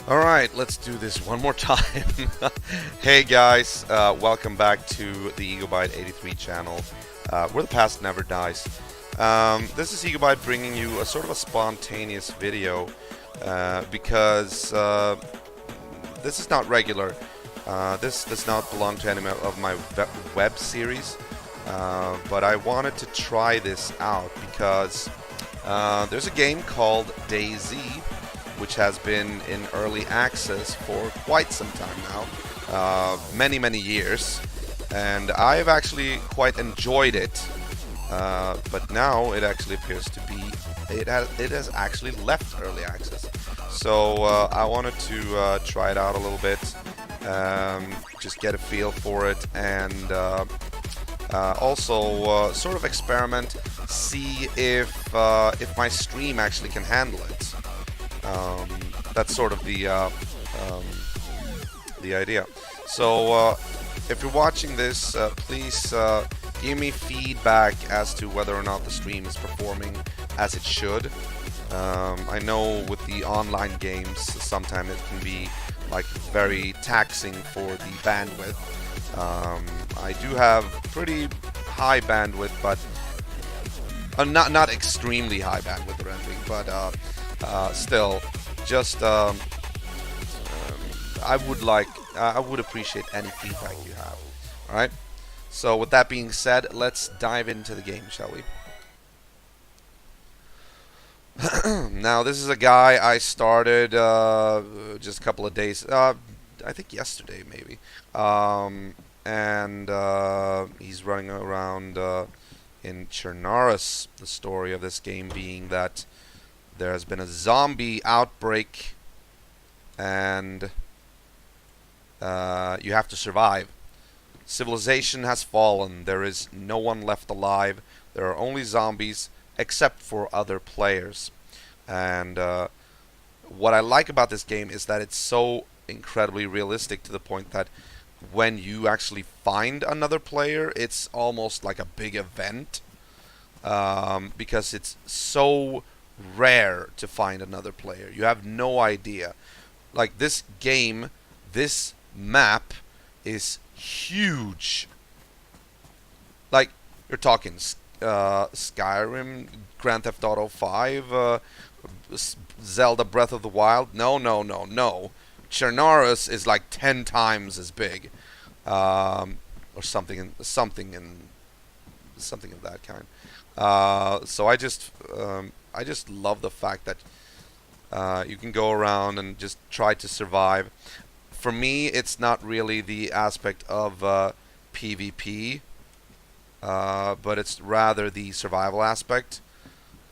Alright, let's do this one more time. Hey guys, welcome back to the EagleBite83 channel, where the past never dies. This is EagleBite bringing you a sort of a spontaneous video, because this is not regular. This does not belong to any of my web series, but I wanted to try this out because there's a game called DayZ, which has been in early access for quite some time now, many years, and I've actually quite enjoyed it. But now it actually appears to be it has actually left early access. So I wanted to try it out a little bit, just get a feel for it, and also sort of experiment, see if my stream actually can handle it. That's sort of the idea. So if you're watching this, please give me feedback as to whether or not the stream is performing as it should. I know with the online games, sometimes it can be like very taxing for the bandwidth. I do have pretty high bandwidth, but not extremely high bandwidth or anything, but still, just I would appreciate any feedback you have. All right. So with that being said, let's dive into the game, shall we? Now this is a guy I started just a couple of days, I think yesterday maybe, and he's running around in Chernarus. The story of this game being that there has been a zombie outbreak, and you have to survive. Civilization has fallen. There is no one left alive. There are only zombies, except for other players. And what I like about this game is that it's so incredibly realistic, to the point that when you actually find another player, it's almost like a big event, because it's so rare to find another player. You have no idea. Like, this game, this map is huge. Like, you're talking Skyrim, Grand Theft Auto 5, Zelda Breath of the Wild. No. Chernarus is like 10 times as big, or something of that kind. So I just love the fact that you can go around and just try to survive. For me, it's not really the aspect of PvP, but it's rather the survival aspect.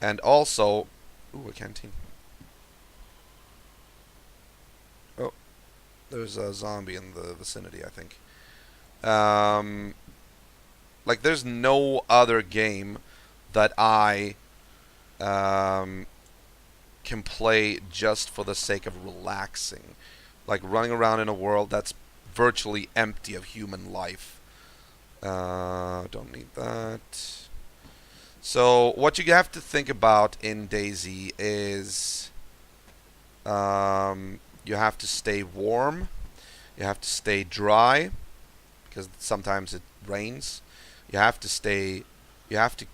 And also, ooh, a canteen. Oh, there's a zombie in the vicinity, I think. Like, there's no other game that I can play just for the sake of relaxing. Like, running around in a world that's virtually empty of human life. Don't need that. So what you have to think about in DayZ is you have to stay warm, you have to stay dry, because sometimes it rains. You have to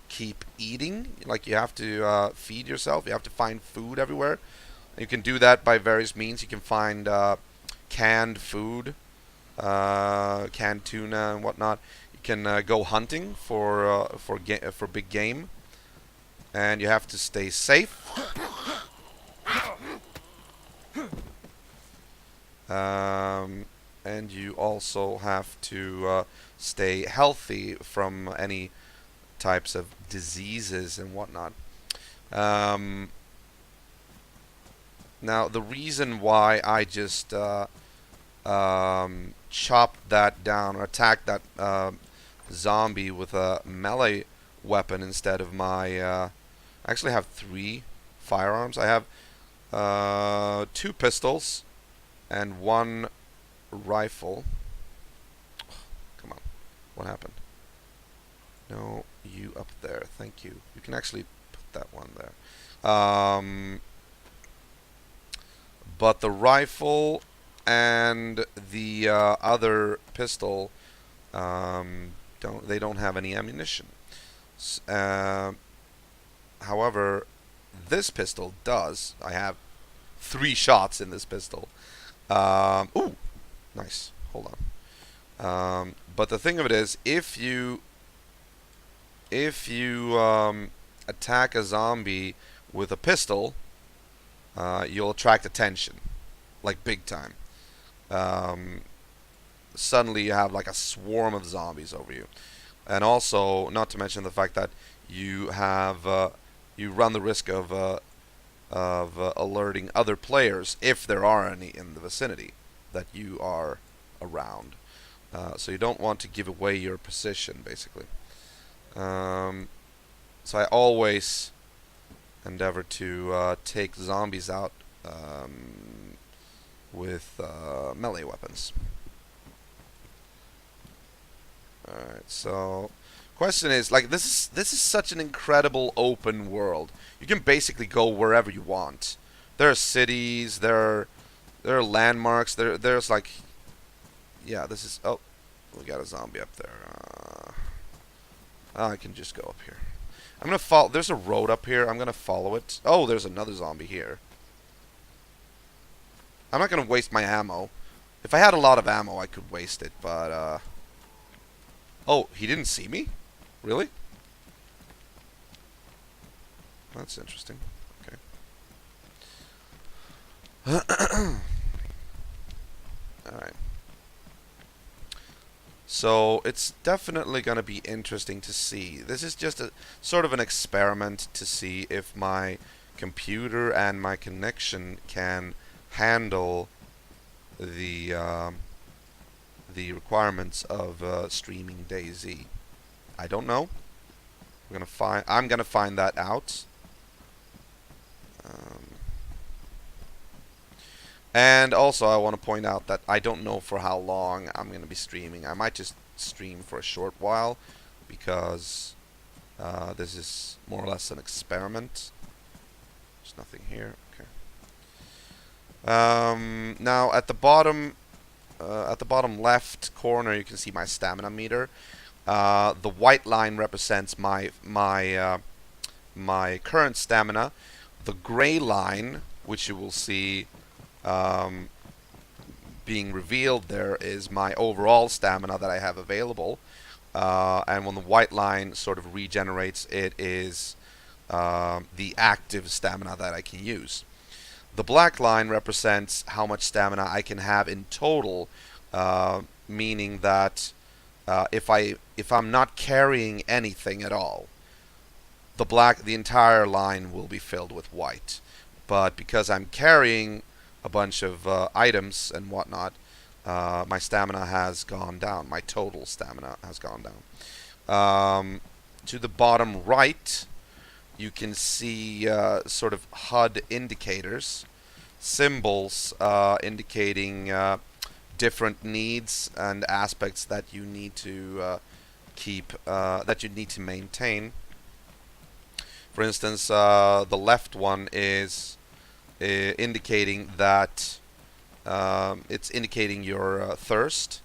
keep eating, like you have to feed yourself. You have to find food everywhere. You can do that by various means. You can find canned food, canned tuna and whatnot. You can go hunting for big game, and you have to stay safe. And you also have to stay healthy from any types of diseases and whatnot. Now, the reason why I just chopped that down, or attacked that zombie with a melee weapon instead of my... I actually have 3 firearms. I have 2 pistols and 1 rifle. Come on. What happened? No, you up there. Thank you. You can actually put that one there. but the rifle and the other pistol don't have any ammunition. However, this pistol does. I have 3 shots in this pistol. Ooh, nice. Hold on. But the thing of it is, if you attack a zombie with a pistol, you'll attract attention, like big time. Suddenly you have like a swarm of zombies over you, and also not to mention the fact that you have you run the risk of alerting other players, if there are any in the vicinity, that you are around. So you don't want to give away your position, basically. So I always endeavor to take zombies out with melee weapons. Alright, so question is, like, this is such an incredible open world. You can basically go wherever you want. There are cities, there are landmarks, there's like, yeah, this is, oh, we got a zombie up there. I can just go up here. I'm gonna follow, there's a road up here, I'm gonna follow it. Oh, there's another zombie here. I'm not gonna waste my ammo. If I had a lot of ammo, I could waste it, but, oh, he didn't see me? Really? That's interesting. Okay. Alright. So, it's definitely going to be interesting to see. This is just a sort of an experiment to see if my computer and my connection can handle the requirements of streaming DayZ. I don't know. I'm gonna find that out. And also, I want to point out that I don't know for how long I'm gonna be streaming. I might just stream for a short while, because this is more or less an experiment. There's nothing here. Okay. Now at the bottom left corner, you can see my stamina meter. The white line represents my current stamina. The gray line, which you will see being revealed there, is my overall stamina that I have available. And when the white line sort of regenerates, it is the active stamina that I can use. The black line represents how much stamina I can have in total, meaning that if I'm not carrying anything at all, the entire line will be filled with white. But because I'm carrying a bunch of items and whatnot, my stamina has gone down. My total stamina has gone down. To the bottom right, you can see sort of HUD indicators, symbols indicating different needs and aspects that you need to that you need to maintain. For instance, the left one is indicating that it's indicating your thirst.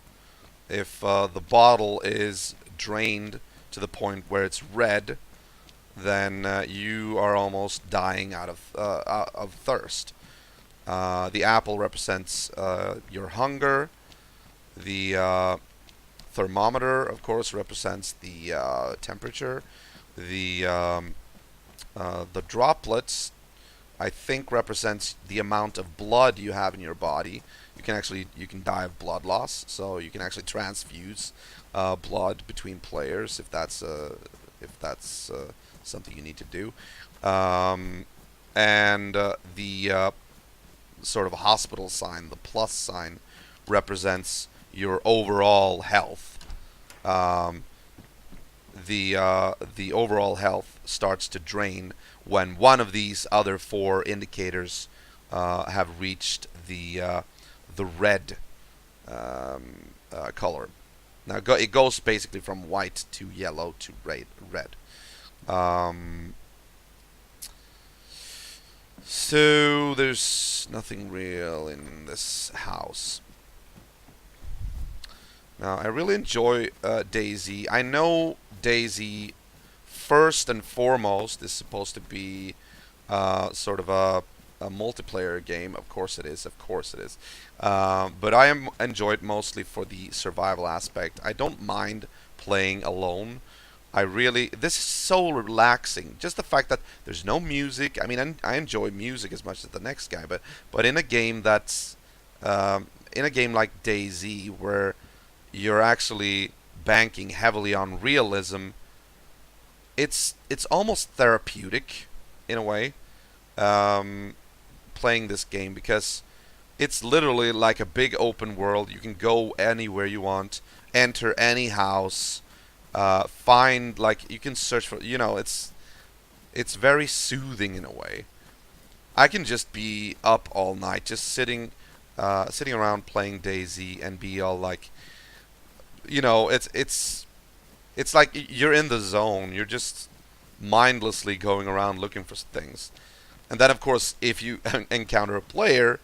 If the bottle is drained to the point where it's red, then you are almost dying out of thirst. The apple represents your hunger. The thermometer, of course, represents the temperature. The droplets, I think, represents the amount of blood you have in your body. You can die of blood loss, so you can actually transfuse blood between players if that's something you need to do. And the sort of hospital sign, the plus sign, represents your overall health. The overall health starts to drain when one of these other 4 indicators have reached the red color. Now it goes basically from white to yellow to red. So there's nothing real in this house. Now I really enjoy DayZ. I know DayZ first and foremost is supposed to be sort of a multiplayer game. Of course it is. Of course it is. But I am enjoy it mostly for the survival aspect. I don't mind playing alone. I really this is so relaxing. Just the fact that there's no music. I mean, I enjoy music as much as the next guy, but in a game that's in a game like DayZ where you're actually banking heavily on realism, it's almost therapeutic in a way, um, playing this game because it's literally like a big open world. You can go anywhere you want, enter any house, find like you can search for. It's very soothing in a way. I can just be up all night, just sitting around playing DayZ and be all like, it's like you're in the zone. You're just mindlessly going around looking for things. And then, of course, if you encounter a player,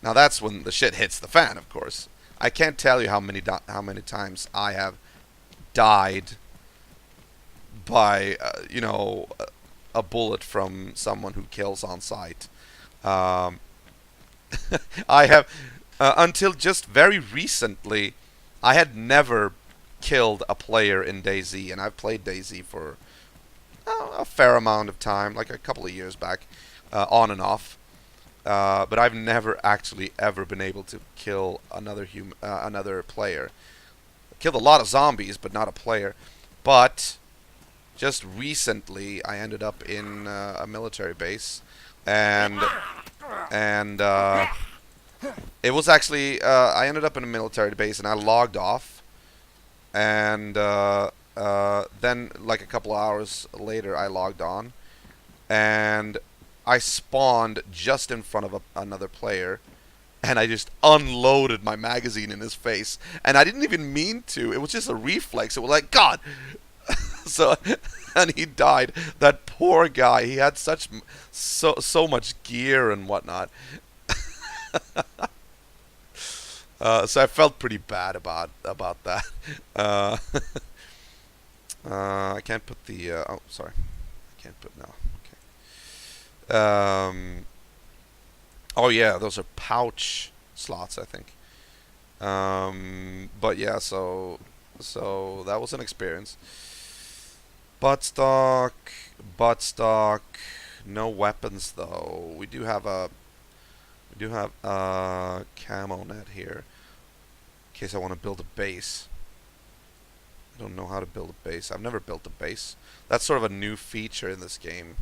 now that's when the shit hits the fan. Of course, I can't tell you how many times I have died by a bullet from someone who kills on sight. Um, I have until just very recently, I had never killed a player in DayZ, and I've played DayZ for a fair amount of time, like a couple of years back, on and off. But I've never actually ever been able to kill another player. Killed a lot of zombies, but not a player. But just recently, I ended up in a military base, and it was actually I ended up in a military base, and I logged off, and then like a couple hours later, I logged on, and I spawned just in front of another player, and I just unloaded my magazine in his face, and I didn't even mean to. It was just a reflex. It was like, God. So, and he died. That poor guy. He had so much gear and whatnot. So I felt pretty bad about that. Uh, I can't put the. Oh, sorry. I can't put no. Okay. Oh yeah, those are pouch slots, I think. But yeah, so that was an experience. Buttstock, buttstock. No weapons though. We do have a camo net here in case I want to build a base. I don't know how to build a base. I've never built a base. That's sort of a new feature in this game,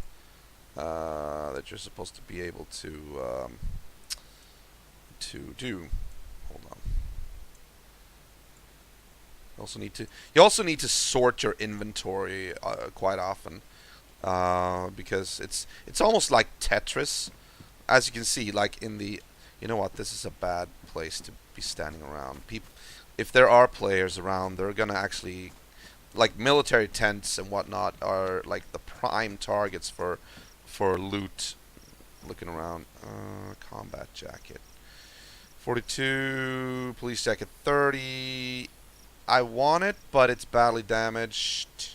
that you're supposed to be able to do. Hold on. You also need to sort your inventory quite often, because it's almost like Tetris, as you can see. Like in the, you know what? This is a bad place to be standing around. If there are players around, they're gonna actually, like, military tents and whatnot are like the prime targets for loot. Looking around, combat jacket, 42, police jacket 30. I want it, but it's badly damaged.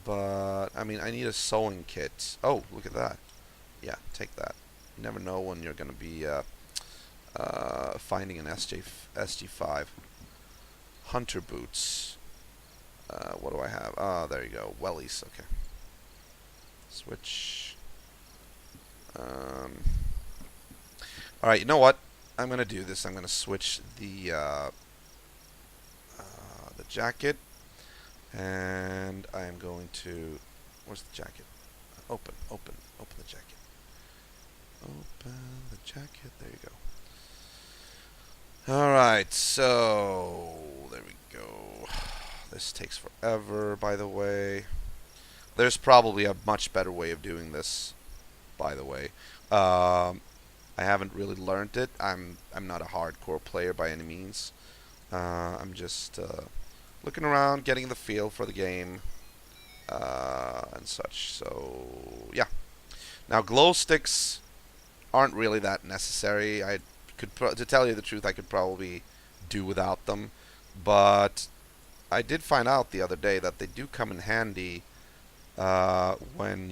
But I mean, I need a sewing kit. Oh, look at that. Yeah, take that. You never know when you're gonna be finding an SG5. Hunter boots. What do I have? Ah, there you go. Wellies. Okay. Switch. All right. You know what? I'm gonna do this. I'm gonna switch the jacket, and I am going to. Where's the jacket? Open the jacket. Open the jacket. There you go. Alright, so there we go. This takes forever, by the way. There's probably a much better way of doing this, by the way. I haven't really learned it. I'm not a hardcore player by any means. I'm just looking around, getting the feel for the game, and such. So yeah. Now, glow sticks aren't really that necessary. To tell you the truth, I could probably do without them, but I did find out the other day that they do come in handy when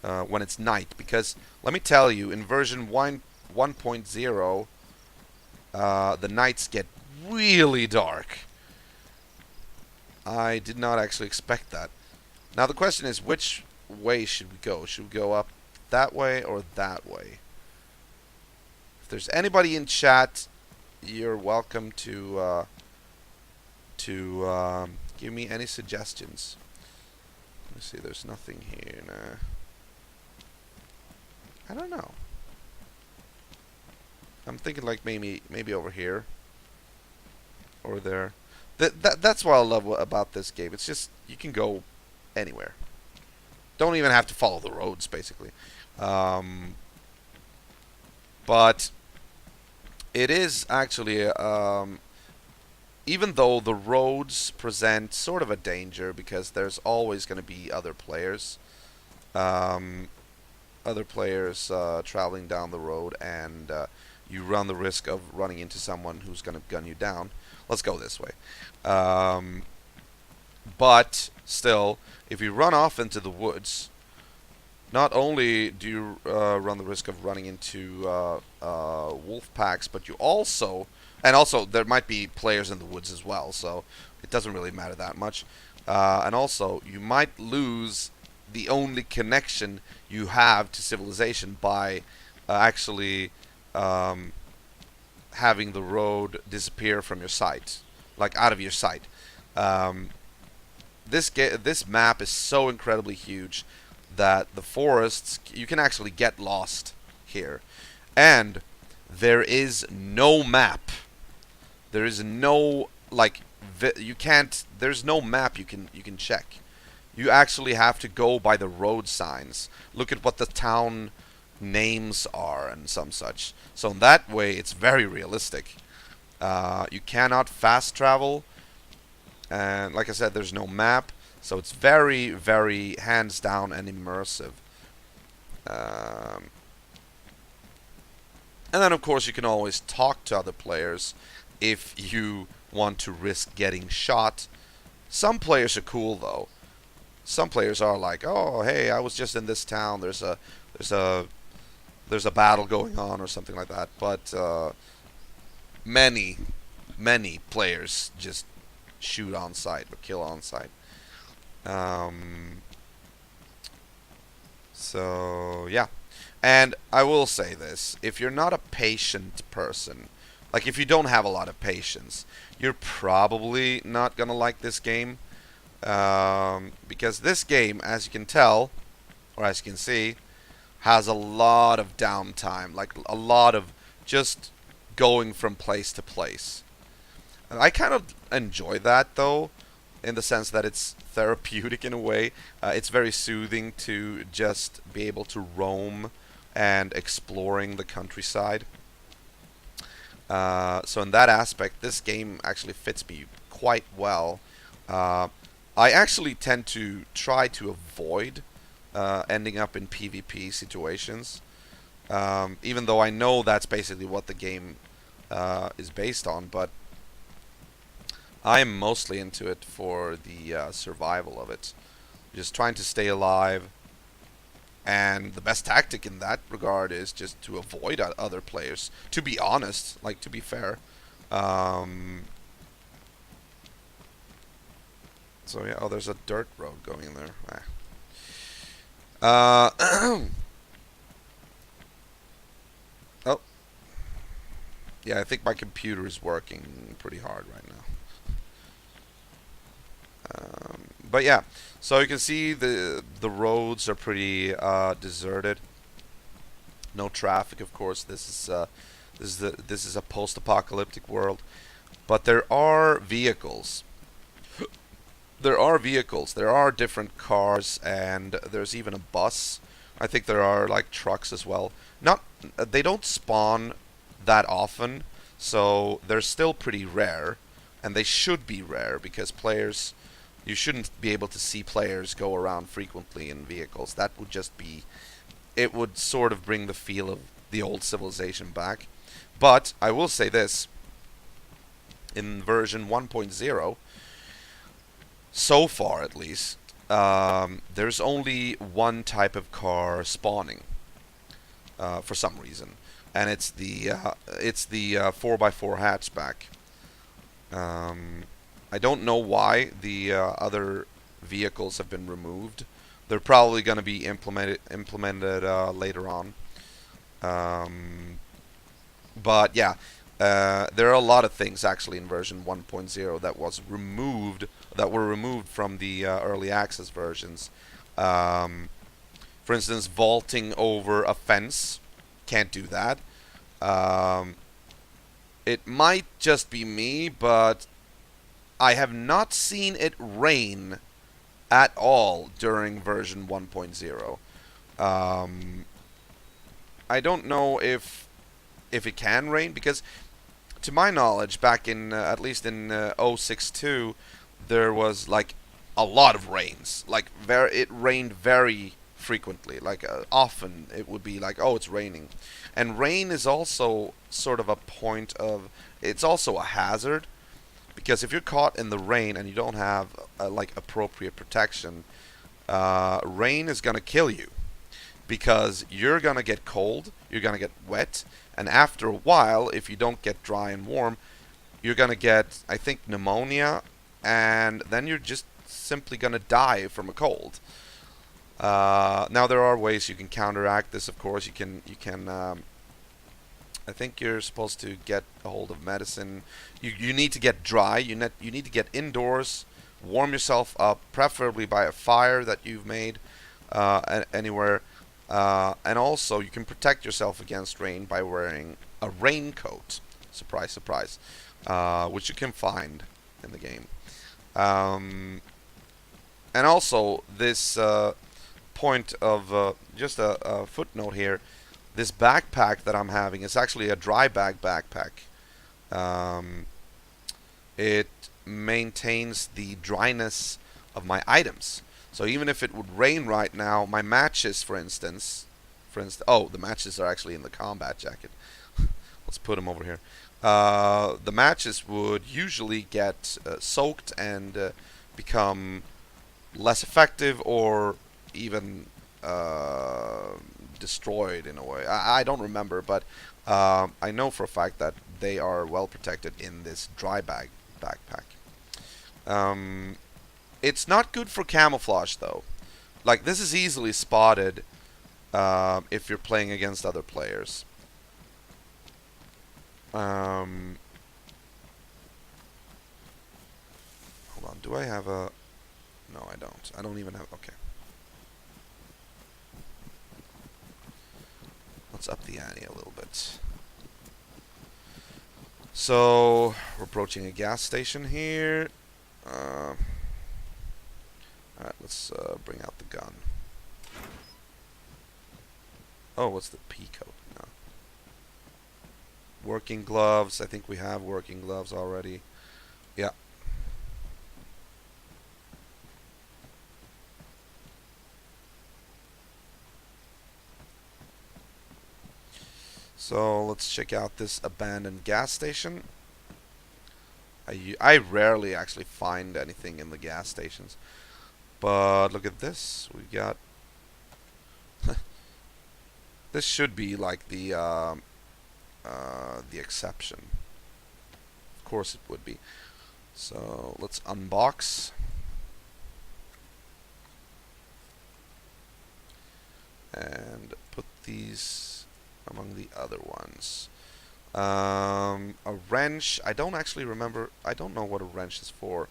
it's night. Because let me tell you, in version 1.0, the nights get really dark. I did not actually expect that. Now the question is, which way should we go? Should we go up that way or that way? If there's anybody in chat, you're welcome to give me any suggestions. Let me see. There's nothing here. Nah. I don't know. I'm thinking like maybe over here or there. That's what I love about this game. It's just you can go anywhere. Don't even have to follow the roads, basically. But it is actually, even though the roads present sort of a danger because there's always going to be other players. Traveling down the road, and you run the risk of running into someone who's going to gun you down. Let's go this way. But still, if you run off into the woods, not only do you run the risk of running into wolf packs, but you also, and also there might be players in the woods as well, so it doesn't really matter that much. And also, you might lose the only connection you have to civilization by actually having the road disappear from your sight, like out of your sight. This map is so incredibly huge that the forests, you can actually get lost here, and there is no map. There is no there's no map you can check. You actually have to go by the road signs. Look at what the town names are and some such. So in that way, it's very realistic. You cannot fast travel, and like I said, there's no map, so it's very, very hands down and immersive. And then, of course, you can always talk to other players if you want to risk getting shot. Some players are cool, though. Some players are like, "Oh, hey, I was just in this town. There's a battle going on," or something like that. But many players just shoot on sight or kill on sight. So yeah, and I will say this: if you're not a patient person, like if you don't have a lot of patience, you're probably not gonna like this game. Because this game, as you can tell, or as you can see, has a lot of downtime, like a lot of just going from place to place. And I kind of enjoy that, though, in the sense that it's therapeutic in a way. It's very soothing to just be able to roam and exploring the countryside. So in that aspect, this game actually fits me quite well. I actually tend to try to avoid ending up in PvP situations, even though I know that's basically what the game is based on, but I'm mostly into it for the survival of it. Just trying to stay alive, and the best tactic in that regard is just to avoid other players. To be honest, like, to be fair. So yeah, oh, there's a dirt road going there. Oh, yeah, I think my computer is working pretty hard right now. But yeah, so you can see the roads are pretty deserted. No traffic, of course. This is a post-apocalyptic world, but there are vehicles. There are different cars, and there's even a bus. I think there are like trucks as well. They don't spawn that often, so they're still pretty rare, and they should be rare because players, you shouldn't be able to see players go around frequently in vehicles. That would just be, it would sort of bring the feel of the old Civilization back. But I will say this, in version 1.0, so far at least, there's only one type of car spawning for some reason, and it's the 4x4 hatchback. I don't know why the other vehicles have been removed. They're probably going to be implemented later on. But yeah, there are a lot of things actually in version 1.0 that were removed from the early access versions. For instance, vaulting over a fence, can't do that. It might just be me, but I have not seen it rain at all during version 1.0. I don't know if it can rain, because to my knowledge, back in at least in 062, there was like a lot of rains. Like it rained very frequently. Like often it would be like, oh, it's raining, and rain is also sort of a point of, it's also a hazard, because if you're caught in the rain and you don't have like appropriate protection, rain is gonna kill you, because you're gonna get cold, you're gonna get wet, and after a while, if you don't get dry and warm, you're gonna get, I think, pneumonia, and then you're just simply gonna die from a cold. Now there are ways you can counteract this. Of course, you can. I think you're supposed to get a hold of medicine. You need to get dry. You need to get indoors, warm yourself up, preferably by a fire that you've made anywhere. And also, you can protect yourself against rain by wearing a raincoat. Surprise, surprise. Which you can find in the game. And also, this point of just a footnote here. This backpack that I'm having is actually a dry bag backpack. It maintains the dryness of my items. So even if it would rain right now, my matches, for instance, oh, the matches are actually in the combat jacket. Let's put them over here. The matches would usually get soaked and become less effective, or even destroyed in a way. I don't remember, but I know for a fact that they are well protected in this dry bag backpack. It's not good for camouflage though. Like, this is easily spotted if you're playing against other players. Hold on, do I have a... No, I don't. I don't even have... Okay. Let's up the ante a little bit. So, we're approaching a gas station here. Alright, let's bring out the gun. Oh, what's the P code? No. Working gloves. I think we have working gloves already. Yeah. So let's check out this abandoned gas station. I rarely actually find anything in the gas stations. But look at this. We got... This should be like the exception. Of course it would be. So let's unbox. And put these among the other ones. A wrench. I don't actually remember. I don't know what a wrench is for.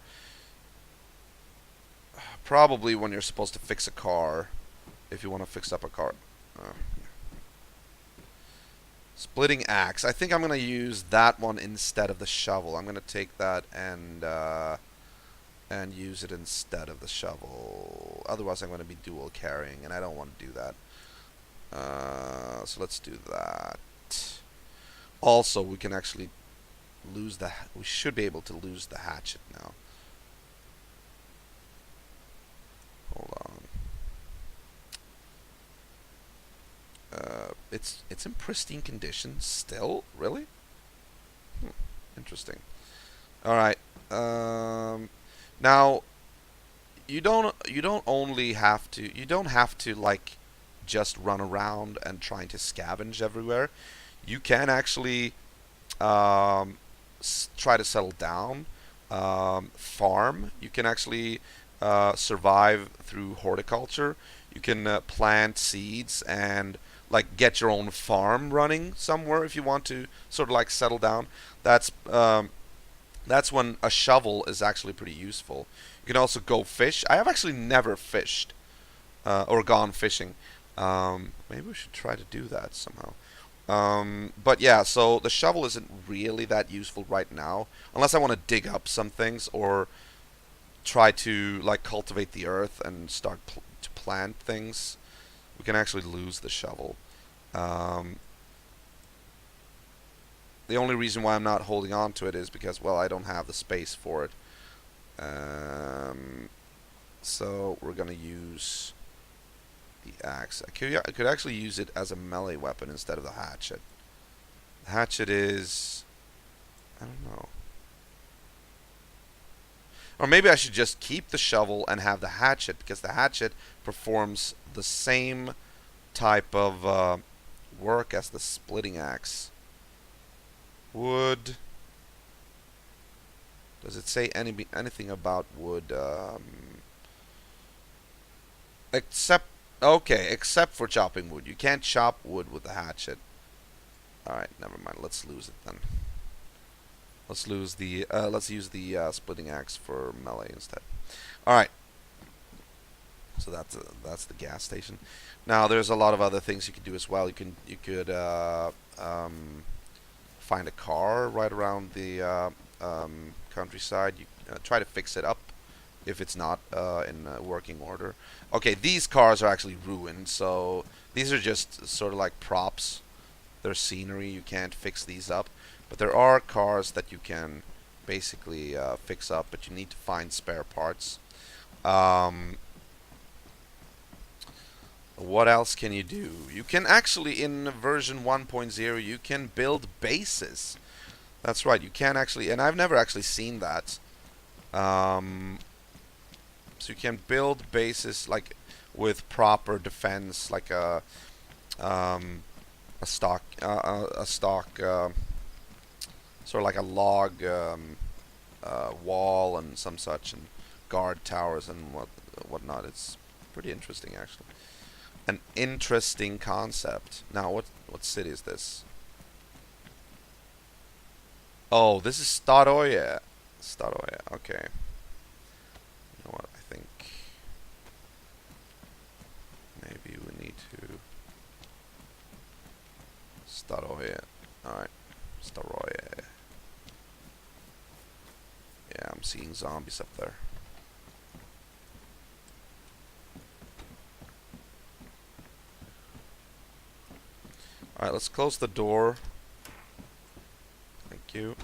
Probably when you're supposed to fix a car. If you want to fix up a car. Splitting axe. I think I'm going to use that one instead of the shovel. I'm going to take that and use it instead of the shovel. Otherwise I'm going to be dual carrying, and I don't want to do that. So let's do that. Also, we can actually lose the... We should be able to lose the hatchet now. it's in pristine condition still. Really? Hmm, interesting. All right. Now you don't have to like just run around and trying to scavenge everywhere. You can actually try to settle down, farm. You can actually survive through horticulture. You can plant seeds and like get your own farm running somewhere if you want to sort of like settle down. That's um, that's when a shovel is actually pretty useful. You can also go fish. I have actually never fished or gone fishing. Maybe we should try to do that somehow. But yeah, so the shovel isn't really that useful right now, unless I want to dig up some things or try to like cultivate the earth and start to plant things. We can actually lose the shovel. Um, the only reason why I'm not holding on to it is because, well, I don't have the space for it. Um, so we're gonna use the axe. I could actually use it as a melee weapon instead of the hatchet. The hatchet is, I don't know. Or maybe I should just keep the shovel and have the hatchet, because the hatchet performs the same type of work as the splitting axe. Wood. Does it say anything about wood? Except, okay, except for chopping wood. You can't chop wood with the hatchet. Alright, never mind. Let's lose it then. Let's use the splitting axe for melee instead. All right. So that's the gas station. Now there's a lot of other things you can do as well. You could find a car right around the countryside. You try to fix it up if it's not in working order. Okay, these cars are actually ruined, so these are just sort of like props. They're scenery. You can't fix these up. But there are cars that you can basically fix up, but you need to find spare parts. What else can you do? You can actually, in version 1.0, you can build bases. That's right, you can actually, and I've never actually seen that. So you can build bases like with proper defense, like a stock. Sort of like a log wall and some such, and guard towers and whatnot. It's pretty interesting, actually. An interesting concept. Now, what city is this? Oh, this is Staroye. Staroye. Okay. You know what? I think maybe we need to Staroye. All right. Staroye. Yeah, I'm seeing zombies up there. Alright, let's close the door. Thank you.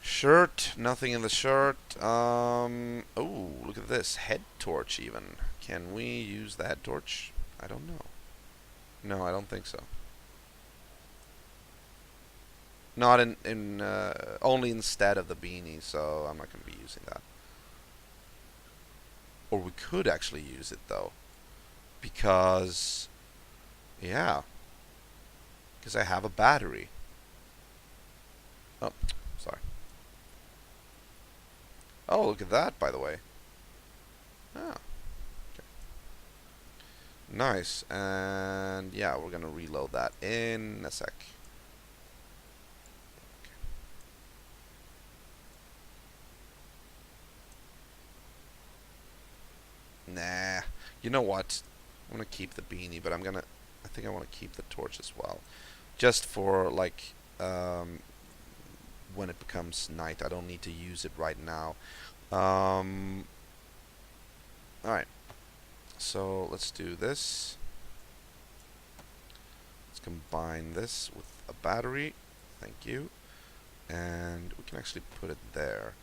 Shirt, nothing in the shirt. Oh, look at this. Head torch even. Can we use the head torch? I don't know. No, I don't think so. Not in only instead of the beanie, so I'm not going to be using that. Or we could actually use it though, because yeah, because I have a battery. Oh, sorry. Oh, look at that, by the way. Oh, okay. Nice. And yeah, we're gonna reload that in a sec. Nah. You know what? I'm gonna keep the beanie, but I think I want to keep the torch as well, just for like when it becomes night. I don't need to use it right now. All right. So let's do this. Let's combine this with a battery. Thank you. And we can actually put it there.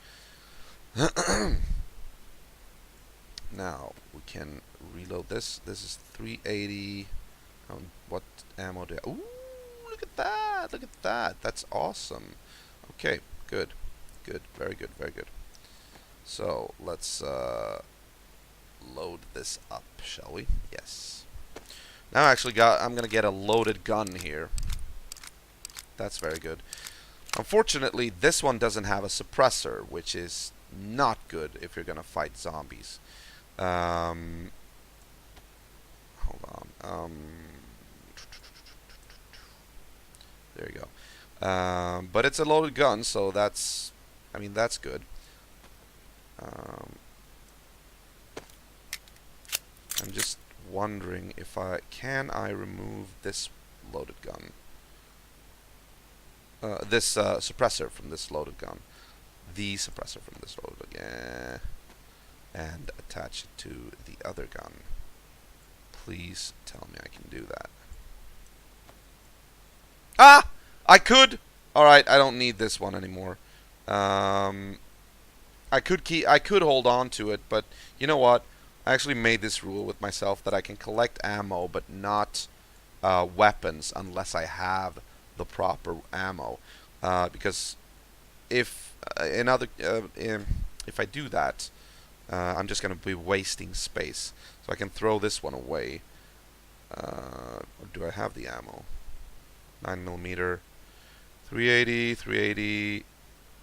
Now we can reload this. This is 380. What ammo do I... Ooh, look at that! Look at that! That's awesome. Okay, good. Good. Very good. Very good. So, let's load this up, shall we? Yes. Now I'm gonna get a loaded gun here. That's very good. Unfortunately, this one doesn't have a suppressor, which is not good if you're gonna fight zombies. Hold on. There you go. But it's a loaded gun, so that's... I mean, that's good. I'm just wondering if can I remove this loaded gun? This suppressor from this loaded gun. The suppressor from this loaded gun. And attach it to the other gun. Please tell me I can do that. Ah! I could! Alright, I don't need this one anymore. I could hold on to it, but you know what? I actually made this rule with myself that I can collect ammo, but not weapons unless I have the proper ammo. Because if if I do that, I'm just going to be wasting space. So I can throw this one away. Or do I have the ammo? 9mm, 380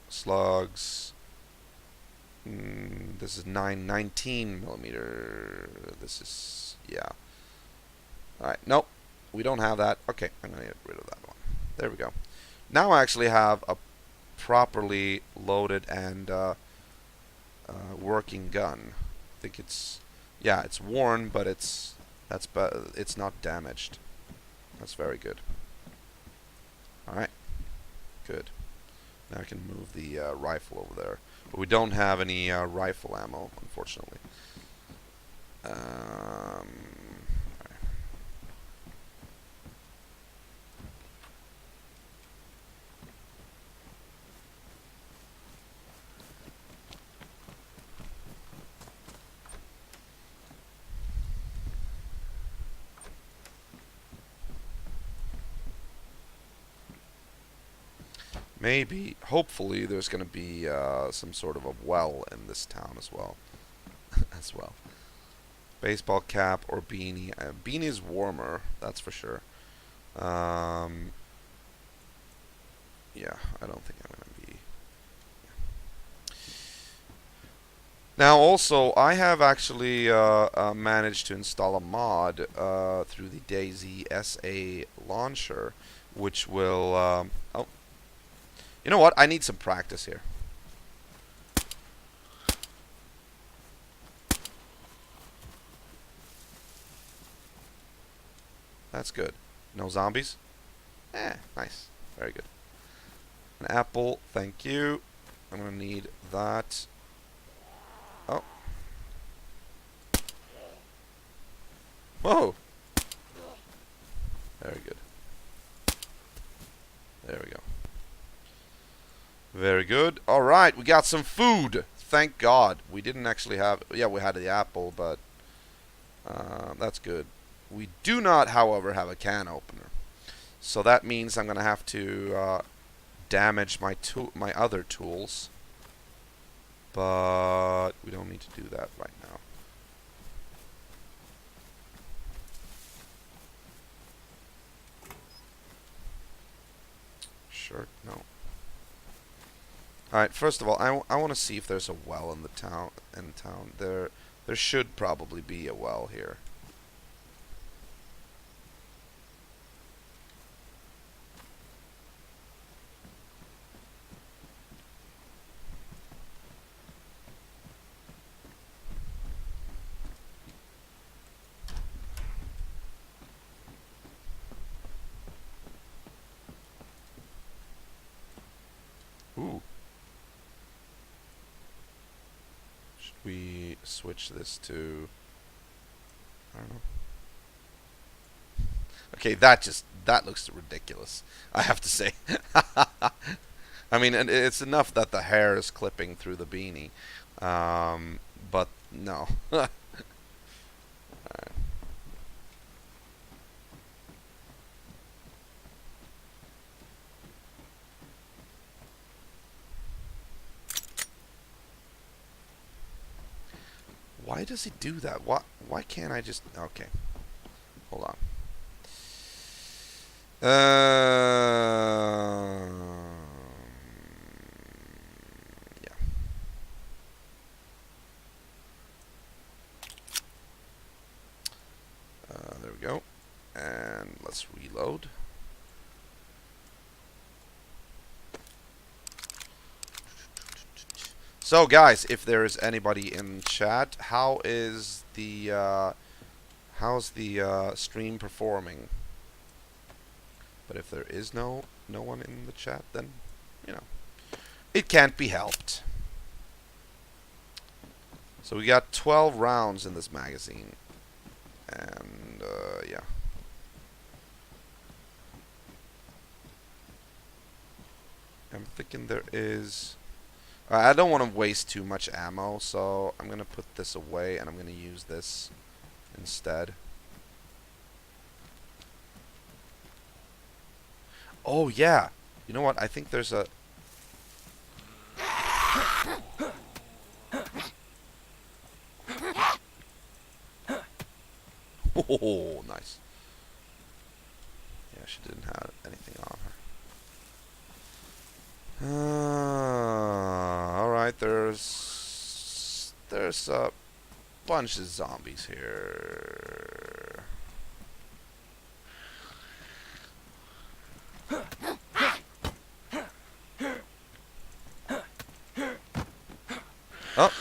slugs. This is 19mm. This is, yeah. Alright, nope. We don't have that. Okay, I'm going to get rid of that one. There we go. Now I actually have a properly loaded and working gun. I think it's, yeah, it's worn, but it's not damaged. That's very good. Alright, good. Now I can move the rifle over there. But we don't have any rifle ammo, unfortunately. Maybe, hopefully, there's going to be some sort of a well in this town as well. Baseball cap or beanie. Beanie is warmer, that's for sure. Yeah, I don't think I'm going to be... Now, also, I have actually managed to install a mod through the DayZ SA launcher, which will... oh. You know what? I need some practice here. That's good. No zombies? Nice. Very good. An apple, thank you. I'm gonna need that. Oh. Whoa! Very good. There we go. Very good. Alright, we got some food. Thank God. We didn't actually have... Yeah, we had the apple, but... that's good. We do not, however, have a can opener. So that means I'm going to have to damage my other tools. But we don't need to do that right now. Sure, no. Alright, first of all, I want to see if there's a well in the town. There should probably be a well here. Ooh. Should we switch this to... I don't know. Okay, that looks ridiculous, I have to say. I mean, and it's enough that the hair is clipping through the beanie. But no. Why does he do that? Why can't I just... Okay. Hold on. Yeah. There we go. And let's reload. So guys, if there is anybody in chat, how's the stream performing? But if there is no one in the chat, then you know it can't be helped. So we got 12 rounds in this magazine, and yeah. I'm thinking there is. I don't want to waste too much ammo, so I'm gonna put this away, and I'm gonna use this instead. Oh yeah, you know what? I think there's a. Oh, nice. Yeah, she didn't have anything on her. All right, there's a bunch of zombies here. Oh.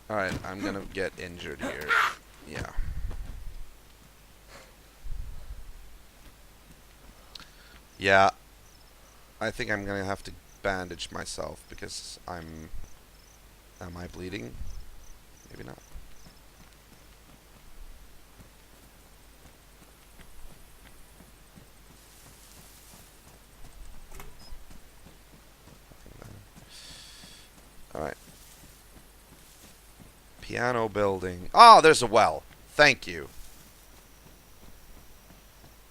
Alright, I'm gonna get injured here. Yeah. Yeah. I think I'm gonna have to bandage myself because I'm... Am I bleeding? Maybe not. Alright. Piano building. Oh, there's a well. Thank you.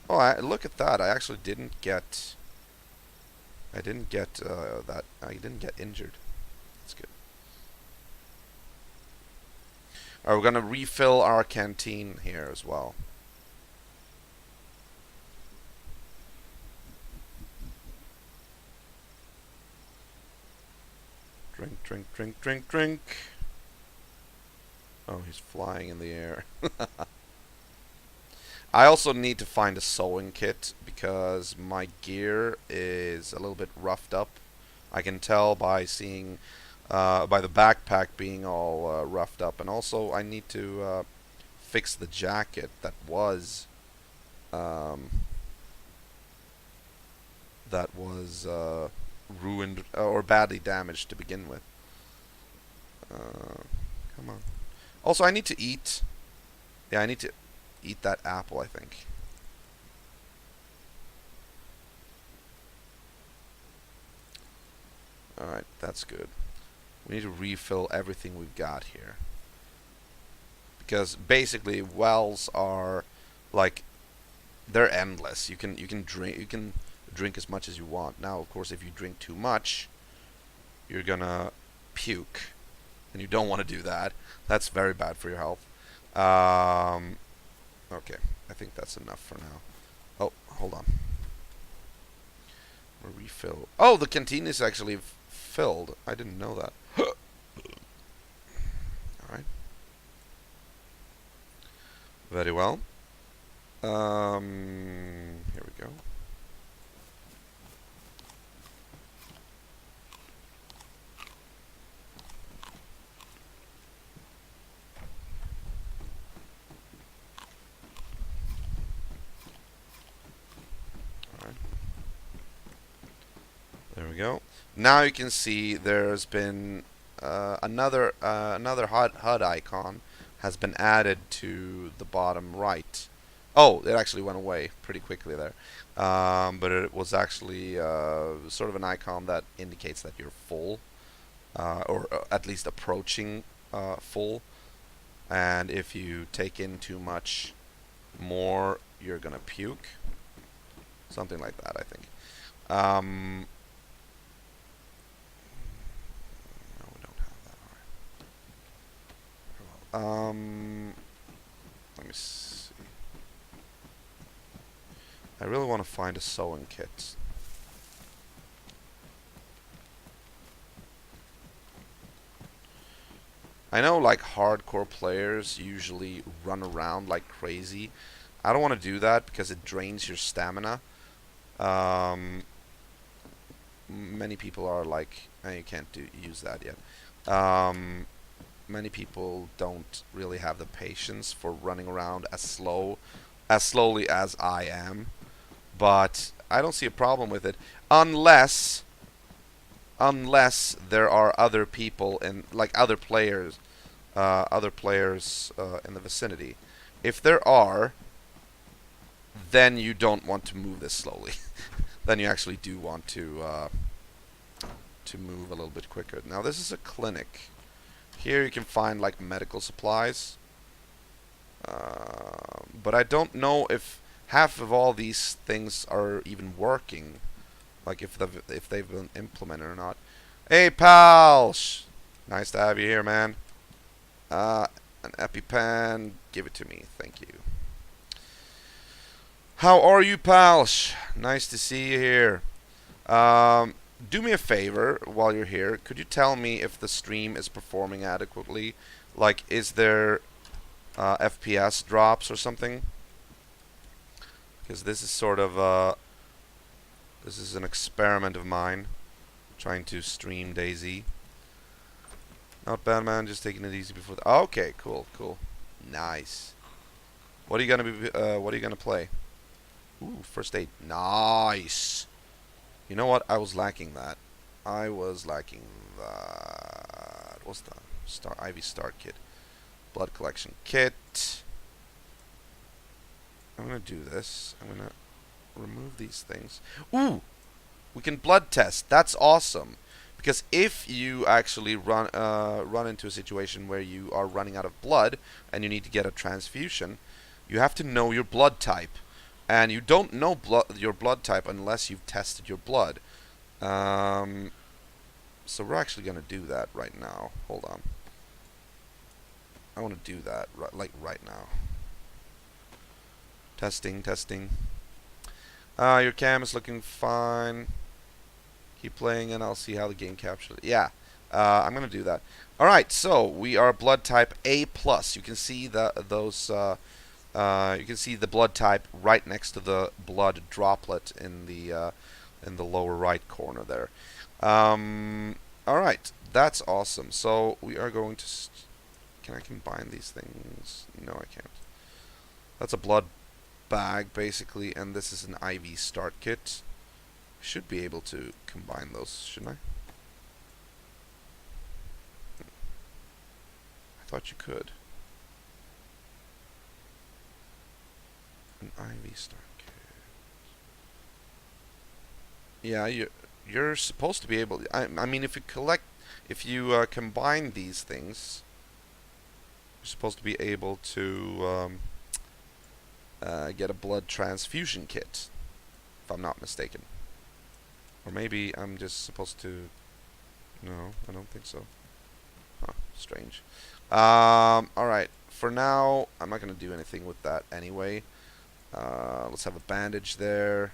Oh, look at that. I actually didn't get... I didn't get that. I didn't get injured. That's good. Alright, we're gonna refill our canteen here as well. Drink, drink, drink, drink, drink. Oh, he's flying in the air. I also need to find a sewing kit because my gear is a little bit roughed up. I can tell by seeing, by the backpack being all roughed up. And also I need to fix the jacket that was ruined or badly damaged to begin with. Come on. Also, I need to eat. Yeah, I need to eat that apple, I think. Alright, that's good. We need to refill everything we've got here. Because basically wells are like they're endless. You can drink as much as you want. Now, of course, if you drink too much, you're gonna puke. And you don't want to do that. That's very bad for your health. Okay, I think that's enough for now. Oh, hold on. We'll refill. Oh, the canteen is actually filled. I didn't know that. Alright. Very well. Here we go. There we go. Now you can see there's been another HUD icon has been added to the bottom right. Oh, it actually went away pretty quickly there. But it was actually sort of an icon that indicates that you're full, or at least approaching full. And if you take in too much more, you're gonna puke. Something like that, I think. find a sewing kit. I know like hardcore players usually run around like crazy. I don't want to do that because it drains your stamina. Many people are like, you can't use that yet. Many people don't really have the patience for running around as slowly as I am. But I don't see a problem with it unless there are other people in like other players in the vicinity. If there are, then you don't want to move this slowly. Then you actually do want to move a little bit quicker. Now this is a clinic. Here you can find like medical supplies, but I don't know if half of all these things are even working. Like if they've been implemented or not. Hey pals, nice to have you here, man. An EpiPen, give it to me, thank you. How are you, pals? Nice to see you here. Do me a favor while you're here. Could you tell me if the stream is performing adequately? Like, is there FPS drops or something? Because this is sort of this is an experiment of mine, trying to stream DayZ. Not bad, man. Just taking it easy before. Okay, cool, cool, nice. What are you gonna be? What are you gonna play? Ooh, first aid. Nice. You know what? I was lacking that. I was lacking that. What's the IV start kit? Blood collection kit. I'm gonna do this. I'm gonna remove these things. Ooh, we can blood test. That's awesome. Because if you actually run into a situation where you are running out of blood and you need to get a transfusion, you have to know your blood type. And you don't know your blood type unless you've tested your blood. So we're actually going to do that right now. Hold on. I want to do that right now. Testing, testing. Your cam is looking fine. Keep playing and I'll see how the game captures it. Yeah, I'm going to do that. Alright, so we are blood type A+. You can see those... you can see the blood type right next to the blood droplet in the lower right corner there. Alright, that's awesome. So we are going to... Can I combine these things? No, I can't. That's a blood bag, basically, and this is an IV start kit. Should be able to combine those, shouldn't I? I thought you could. An IV start kit. Yeah, you're supposed to be able. I mean, if you combine these things, you're supposed to be able to get a blood transfusion kit, if I'm not mistaken. Or maybe I'm just supposed to. No, I don't think so. Huh, strange. Alright, for now, I'm not going to do anything with that anyway. Let's have a bandage there.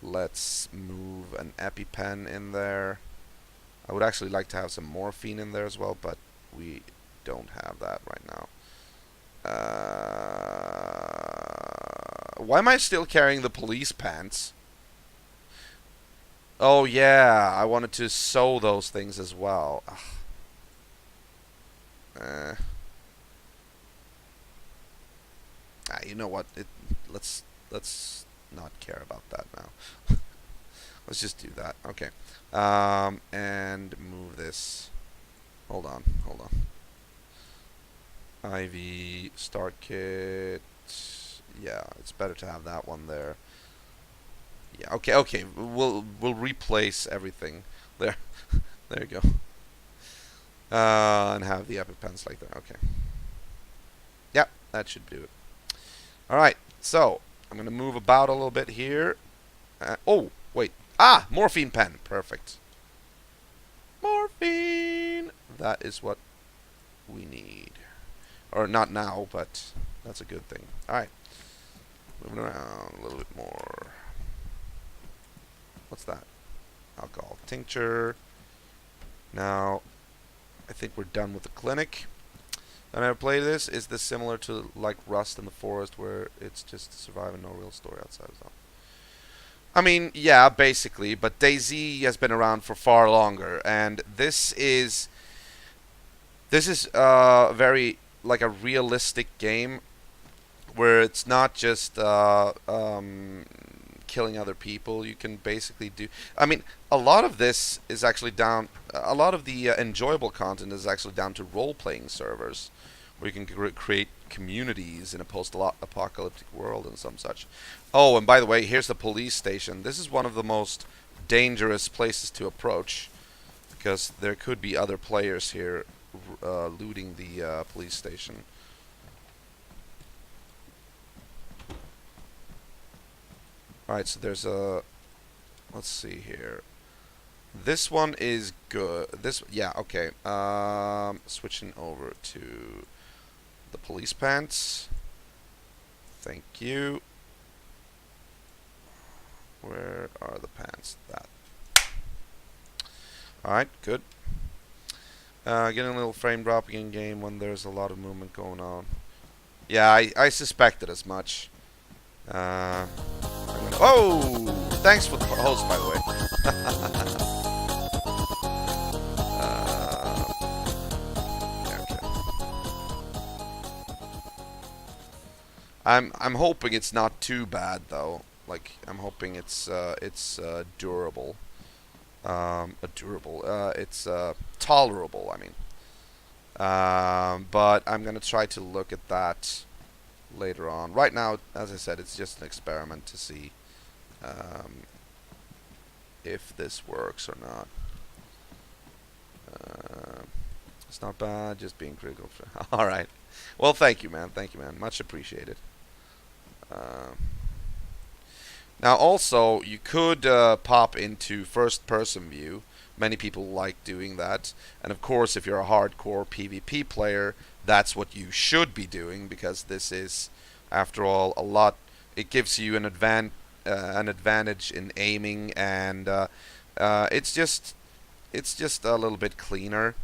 Let's move an EpiPen in there. I would actually like to have some morphine in there as well, but we don't have that right now. Why am I still carrying the police pants? Oh yeah, I wanted to sew those things as well. You know what? Let's not care about that now. Let's just do that. Okay. And move this. Hold on. IV start kit. Yeah, it's better to have that one there. Yeah. Okay. We'll replace everything there. There you go. And have the EpiPens like that. Okay. Yep, that should do it. All right. So I'm gonna move about a little bit here. Oh, wait. Morphine pen. Perfect. Morphine. That is what we need. Or not now, but that's a good thing. All right. Moving around a little bit more. What's that? Alcohol tincture. Now, I think we're done with the clinic. I never played this. Is this similar to like Rust in the Forest, where it's just to survive and no real story outside of that? I mean, yeah, basically, but DayZ has been around for far longer, and this is very like a realistic game where it's not just killing other people. You can basically do. I mean, a lot of this is actually down. A lot of the enjoyable content is actually down to role-playing servers, where you can create communities in a post-apocalyptic world and some such. Oh, and by the way, here's the police station. This is one of the most dangerous places to approach because there could be other players here looting the police station. Alright, so there's a... Let's see here. This one is good. This... Yeah, okay. Switching over to the police pants. Thank you. Where are the pants? That. Alright, good. Getting a little frame dropping in game when there's a lot of movement going on. Yeah, I suspected as much. Oh! Thanks for the host, by the way. Yeah, okay. I'm hoping it's not too bad though. Like I'm hoping it's durable. It's tolerable. I mean. But I'm gonna try to look at that later on. Right now, as I said, it's just an experiment to see if this works or not. It's not bad, just being critical. Alright. Well, thank you, man. Thank you, man. Much appreciated. Now, also, you could pop into first-person view. Many people like doing that. And, of course, if you're a hardcore PvP player, that's what you should be doing, because this is, after all, a lot... It gives you an advantage in aiming, and it's just a little bit cleaner.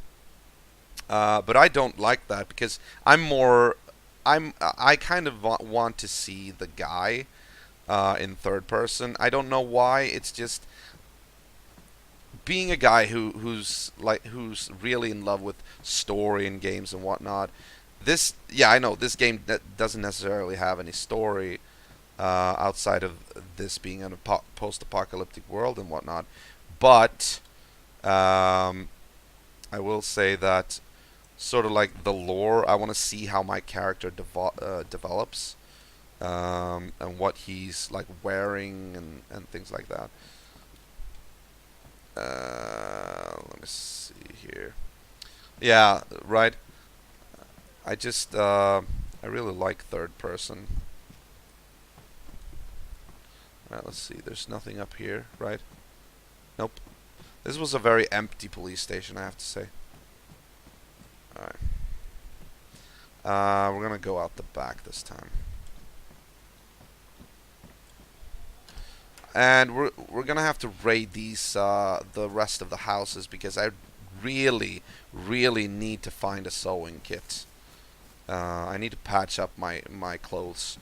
But I don't like that, because I kind of want to see the guy in third person. I don't know why. It's just being a guy who's really in love with story and games and whatnot. Yeah, I know this game doesn't necessarily have any story outside of this being in a post-apocalyptic world and whatnot. But I will say that sort of like the lore, I want to see how my character develops. And what he's like wearing and things like that. Let me see here. Yeah, right. I really like third person. Alright, let's see. There's nothing up here, right? Nope. This was a very empty police station, I have to say. Alright. We're gonna go out the back this time. And we're gonna have to raid these the rest of the houses, because I really need to find a sewing kit. I need to patch up my clothes.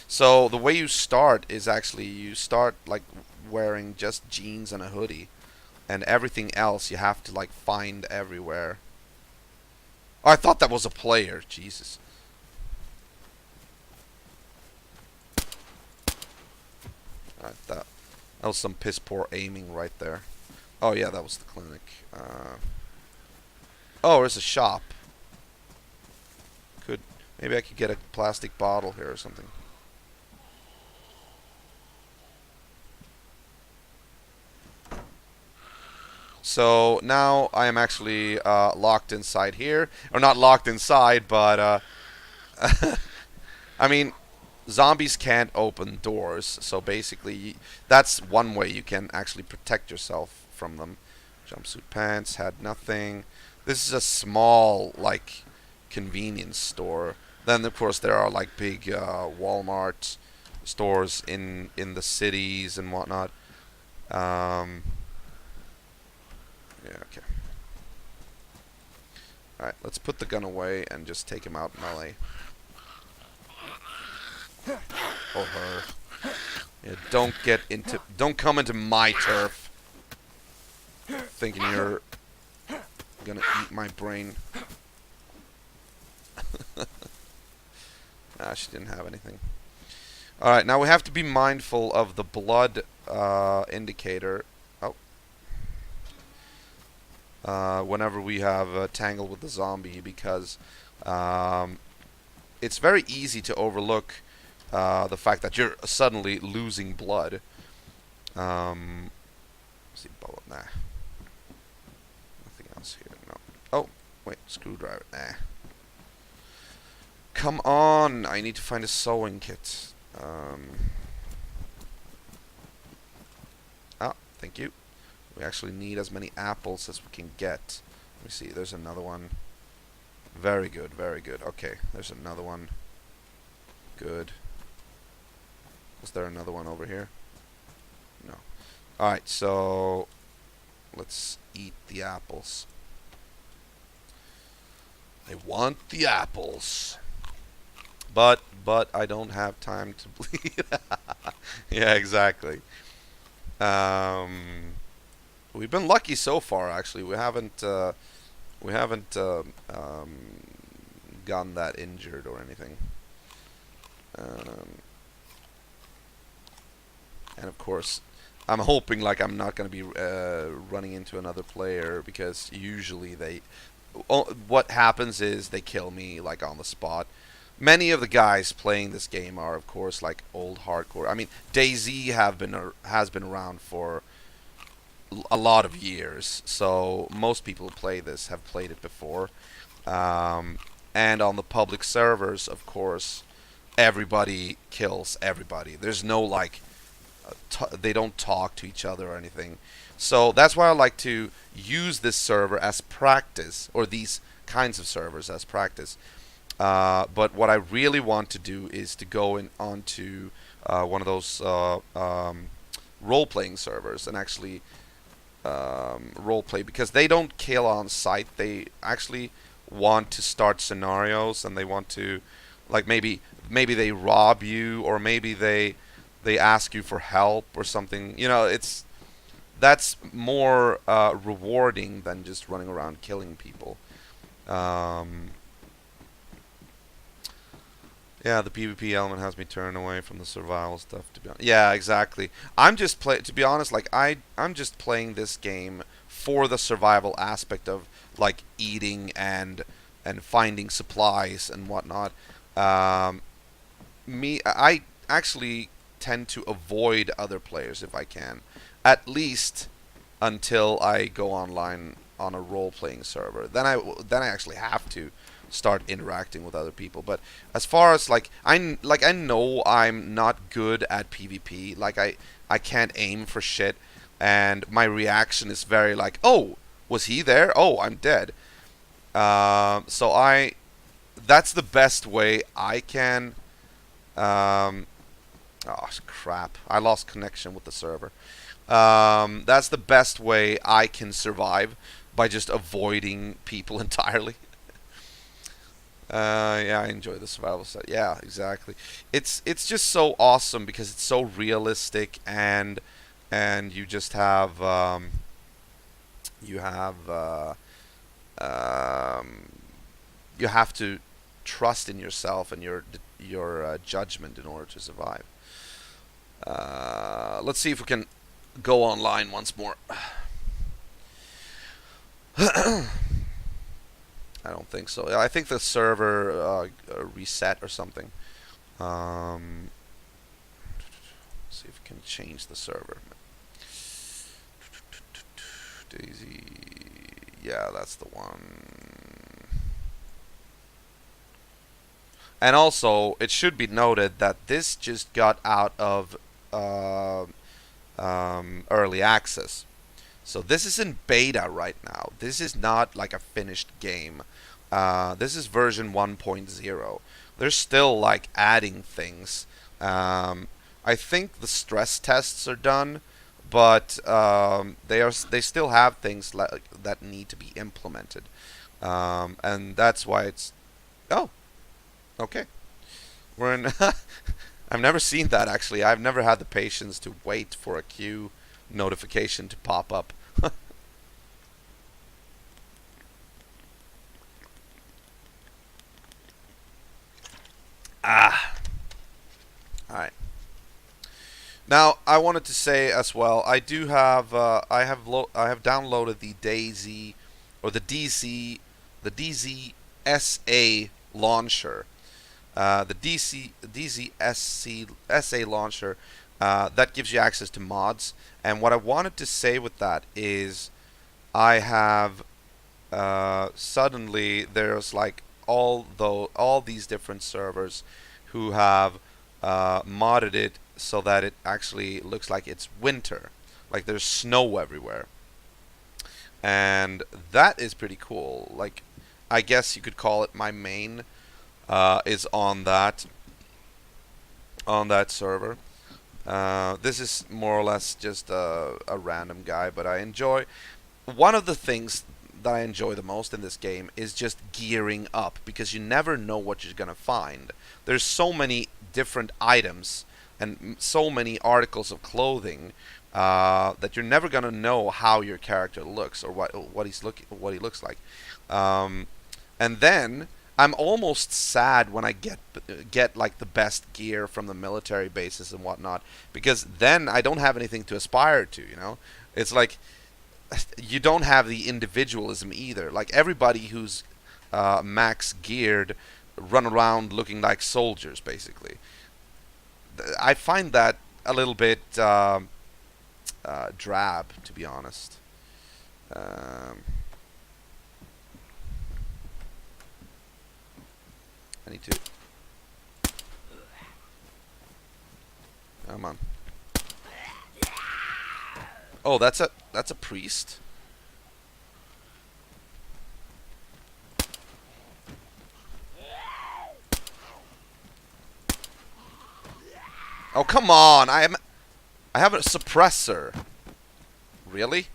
So the way you start is actually you start like wearing just jeans and a hoodie, and everything else you have to like find everywhere. Oh, I thought that was a player. Jesus. That was some piss poor aiming right there. Oh yeah, that was the clinic. Oh, there's a shop. Maybe I could get a plastic bottle here or something. So now I am actually locked inside here, or not locked inside, but I mean, zombies can't open doors, so basically that's one way you can actually protect yourself from them. Jumpsuit pants had nothing. This is a small, like, convenience store. Then of course there are like big Walmart, stores in the cities and whatnot. Yeah, okay. All right, let's put the gun away and just take him out melee. Or her. Yeah, don't come into my turf thinking you're gonna eat my brain. Nah, she didn't have anything. Alright, now we have to be mindful of the blood indicator. Whenever we have tangled with the zombie, because it's very easy to overlook the fact that you're suddenly losing blood. Let's see, bullet, nah. Nothing else here, no. Oh, wait, screwdriver, nah. Come on, I need to find a sewing kit. Thank you. We actually need as many apples as we can get. Let me see, there's another one. Very good, very good. Okay, there's another one. Good. Was there another one over here? No. Alright, so let's eat the apples. I want the apples. But I don't have time to bleed. Yeah, exactly. We've been lucky so far. Actually, we haven't gotten that injured or anything. And of course, I'm hoping like I'm not going to be running into another player, because usually what happens is they kill me like on the spot. Many of the guys playing this game are, of course, like old hardcore. I mean, DayZ has been around for a lot of years, so most people who play this have played it before. And on the public servers, of course, everybody kills everybody. There's no like, they don't talk to each other or anything. So that's why I like to use this server as practice, or these kinds of servers as practice. But what I really want to do is to go onto one of those role-playing servers and actually roleplay, because they don't kill on sight. They actually want to start scenarios, and they want to, like, maybe they rob you, or maybe they ask you for help or something. You know, that's more rewarding than just running around killing people. Yeah, the PvP element has me turned away from the survival stuff. To be honest, yeah, exactly. To be honest, like I'm just playing this game for the survival aspect of like eating and finding supplies and whatnot. I actually tend to avoid other players if I can, at least until I go online on a role-playing server. Then I actually have to start interacting with other people. But as far as like I know I'm not good at PvP. Like I can't aim for shit, and my reaction is very like, oh, was he there? Oh, I'm dead. So that's the best way I can. Oh crap! I lost connection with the server. That's the best way I can survive, by just avoiding people entirely. Yeah, I enjoy the survival set. Yeah, exactly. It's just so awesome because it's so realistic, and you just have you have to trust in yourself and your judgment in order to survive. Let's see if we can go online once more. I don't think so. I think the server reset or something. See if we can change the server. DayZ. Yeah, that's the one. And also, it should be noted that this just got out of early access. So this is in beta right now. This is not like a finished game. This is version 1.0. They're still like adding things. I think the stress tests are done, but they still have things that need to be implemented, and that's why it's. Oh, okay. We're in. I've never seen that actually. I've never had the patience to wait for a queue notification to pop up. Ah, all right. Now I wanted to say as well. I do have. I have downloaded the DayZ or the DZ SA launcher. The DZ SA launcher that gives you access to mods. And what I wanted to say with that is, I have suddenly there's like all these different servers who have modded it so that it actually looks like it's winter, like there's snow everywhere, and that is pretty cool. Like, I guess you could call it my main is on that server. This is more or less just a random guy, but I enjoy. One of the things that I enjoy the most in this game is just gearing up, because you never know what you're gonna find. There's so many different items and so many articles of clothing that you're never gonna know how your character looks, or what he looks like. Um, and then I'm almost sad when I get like the best gear from the military bases and whatnot, because then I don't have anything to aspire to. It's like you don't have the individualism either. Like, everybody who's max geared run around looking like soldiers, basically. I find that a little bit drab, to be honest. Um, I need to. Come on. Oh, that's a priest. Oh, come on! I have a suppressor. Really?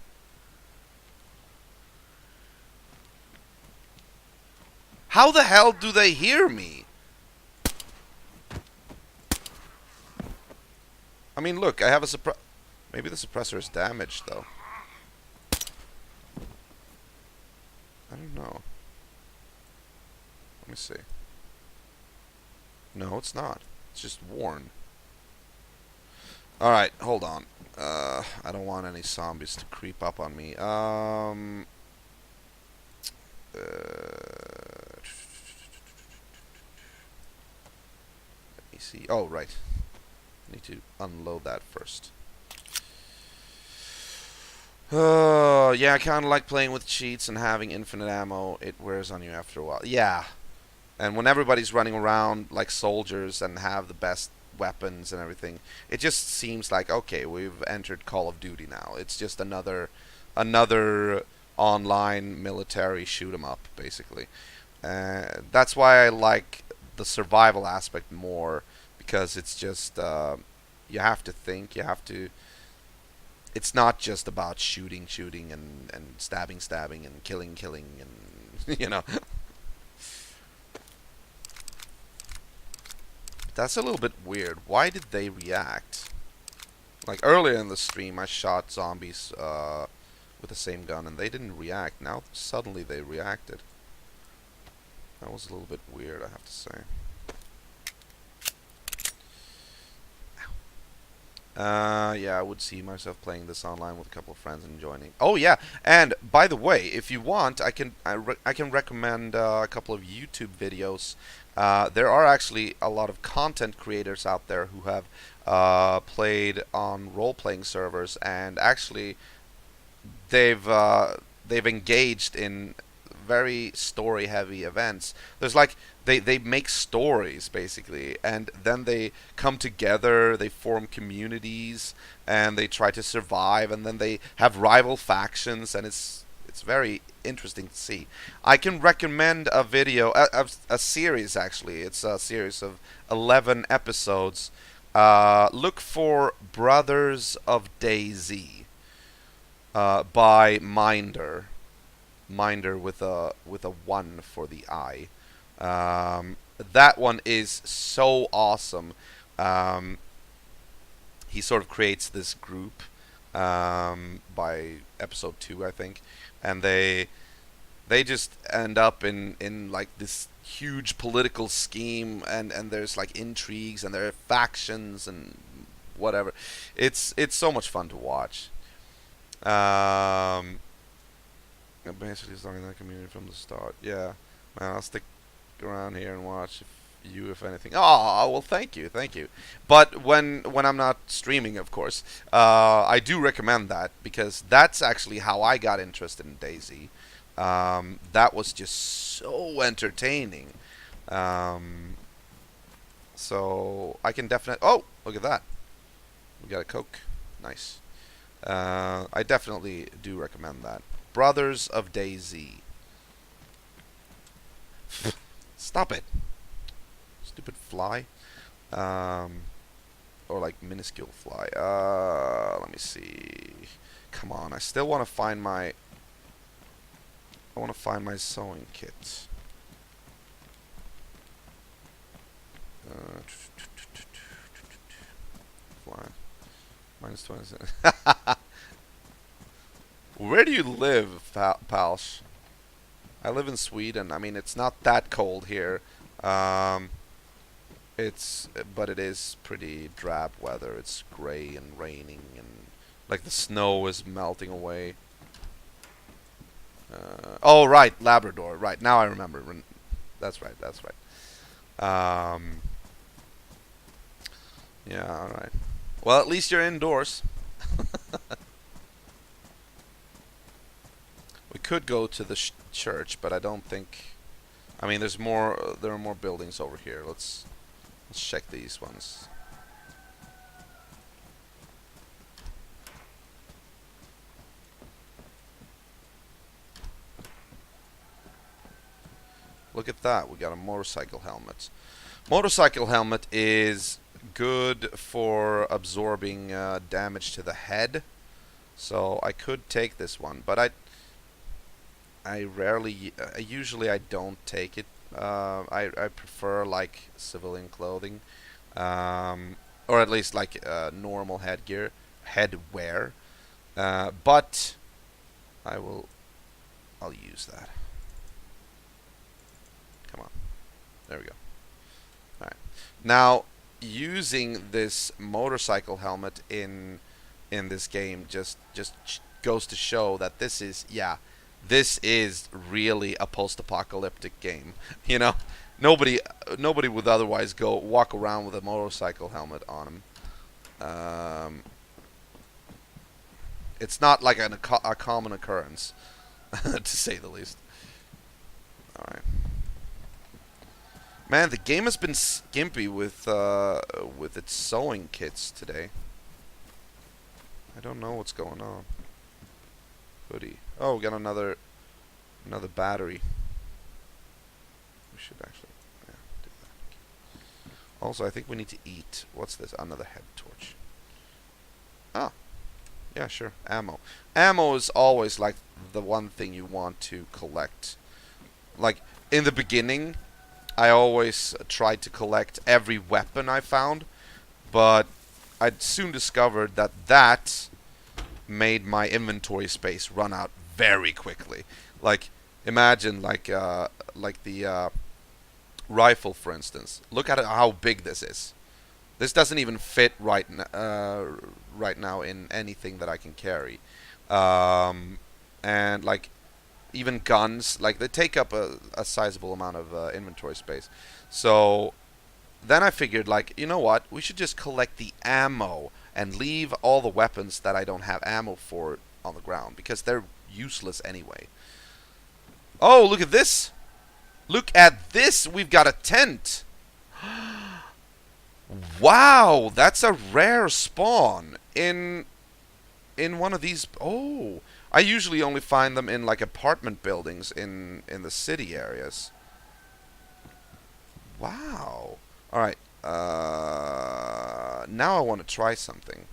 How the hell do they hear me? I mean, look, I have a suppressor. Maybe the suppressor is damaged, though. I don't know. Let me see. No, it's not. It's just worn. Alright, hold on. I don't want any zombies to creep up on me. Let me see. Oh, right. I need to unload that first. Oh, yeah, I kind of like playing with cheats and having infinite ammo. It wears on you after a while. Yeah. And when everybody's running around like soldiers and have the best weapons and everything, it just seems like, okay, we've entered Call of Duty now. It's just another online military shoot 'em up, basically. That's why I like the survival aspect more, because it's just you have to think, you have to. It's not just about shooting, and stabbing, and killing, and That's a little bit weird. Why did they react? Like, earlier in the stream, I shot zombies with the same gun, and they didn't react. Now suddenly they reacted. That was a little bit weird, I have to say. Yeah, I would see myself playing this online with a couple of friends and joining. Oh yeah, and by the way, if you want, I can recommend a couple of YouTube videos. There are actually a lot of content creators out there who have played on role-playing servers, and actually they've engaged in very story-heavy events. There's like they make stories, basically, and then they come together, they form communities, and they try to survive, and then they have rival factions, and it's very interesting to see. I can recommend a video, a series actually. It's a series of 11 episodes Look for Brothers of DayZ by Minder. Minder with a 1 for the I. That one is so awesome. Um, he sort of creates this group by episode 2, I think, and they just end up in like this huge political scheme, and there's like intrigues and there are factions and whatever. It's so much fun to watch. Basically starting that community from the start. Yeah, man, I'll stick around here and watch if anything. Oh, well, thank you, thank you. But when I'm not streaming, of course, I do recommend that because that's actually how I got interested in DayZ. That was just so entertaining. Um, so I can definitely. Oh, look at that. We got a Coke. Nice. I definitely do recommend that. Brothers of DayZ. Stop it. Stupid fly. Or like minuscule fly. Let me see. Come on, I still want to find my... I want to find my sewing kit. Fly. Minus 20. Where do you live, Palsh? I live in Sweden. I mean, it's not that cold here. But it is pretty drab weather. It's gray and raining, and like the snow is melting away. Oh, right, Labrador. Right, now I remember. That's right, that's right. Yeah, alright. Well, at least you're indoors. We could go to the church, but I don't think... I mean, there's more. There are more buildings over here. Let's check these ones. Look at that. We got a motorcycle helmet. Motorcycle helmet is good for absorbing damage to the head. So I could take this one, but I rarely, usually I don't take it. I prefer like civilian clothing, or at least like normal headgear, headwear. But I'll use that. Come on, there we go. All right, now using this motorcycle helmet in this game just goes to show that this is this is really a post-apocalyptic game. You know, nobody would otherwise walk around with a motorcycle helmet on him. It's not like a common occurrence, to say the least. All right, man. The game has been skimpy with its sewing kits today. I don't know what's going on. Hoodie. Oh, we got another battery. We should actually do that. Also, I think we need to eat. What's this? Another head torch. Ah, yeah, sure. Ammo. Ammo is always like the one thing you want to collect. Like in the beginning, I always tried to collect every weapon I found, but I soon discovered that made my inventory space run out very quickly. Like, imagine like the rifle, for instance. Look at how big this is. This doesn't even fit right now in anything that I can carry. And like even guns, like they take up a sizable amount of inventory space. So then I figured, like, you know what? We should just collect the ammo and leave all the weapons that I don't have ammo for on the ground, because they're useless anyway. Oh, look at this! Look at this! We've got a tent! Wow! That's a rare spawn in one of these... Oh! I usually only find them in, like, apartment buildings in the city areas. Wow! Alright. now I want to try something.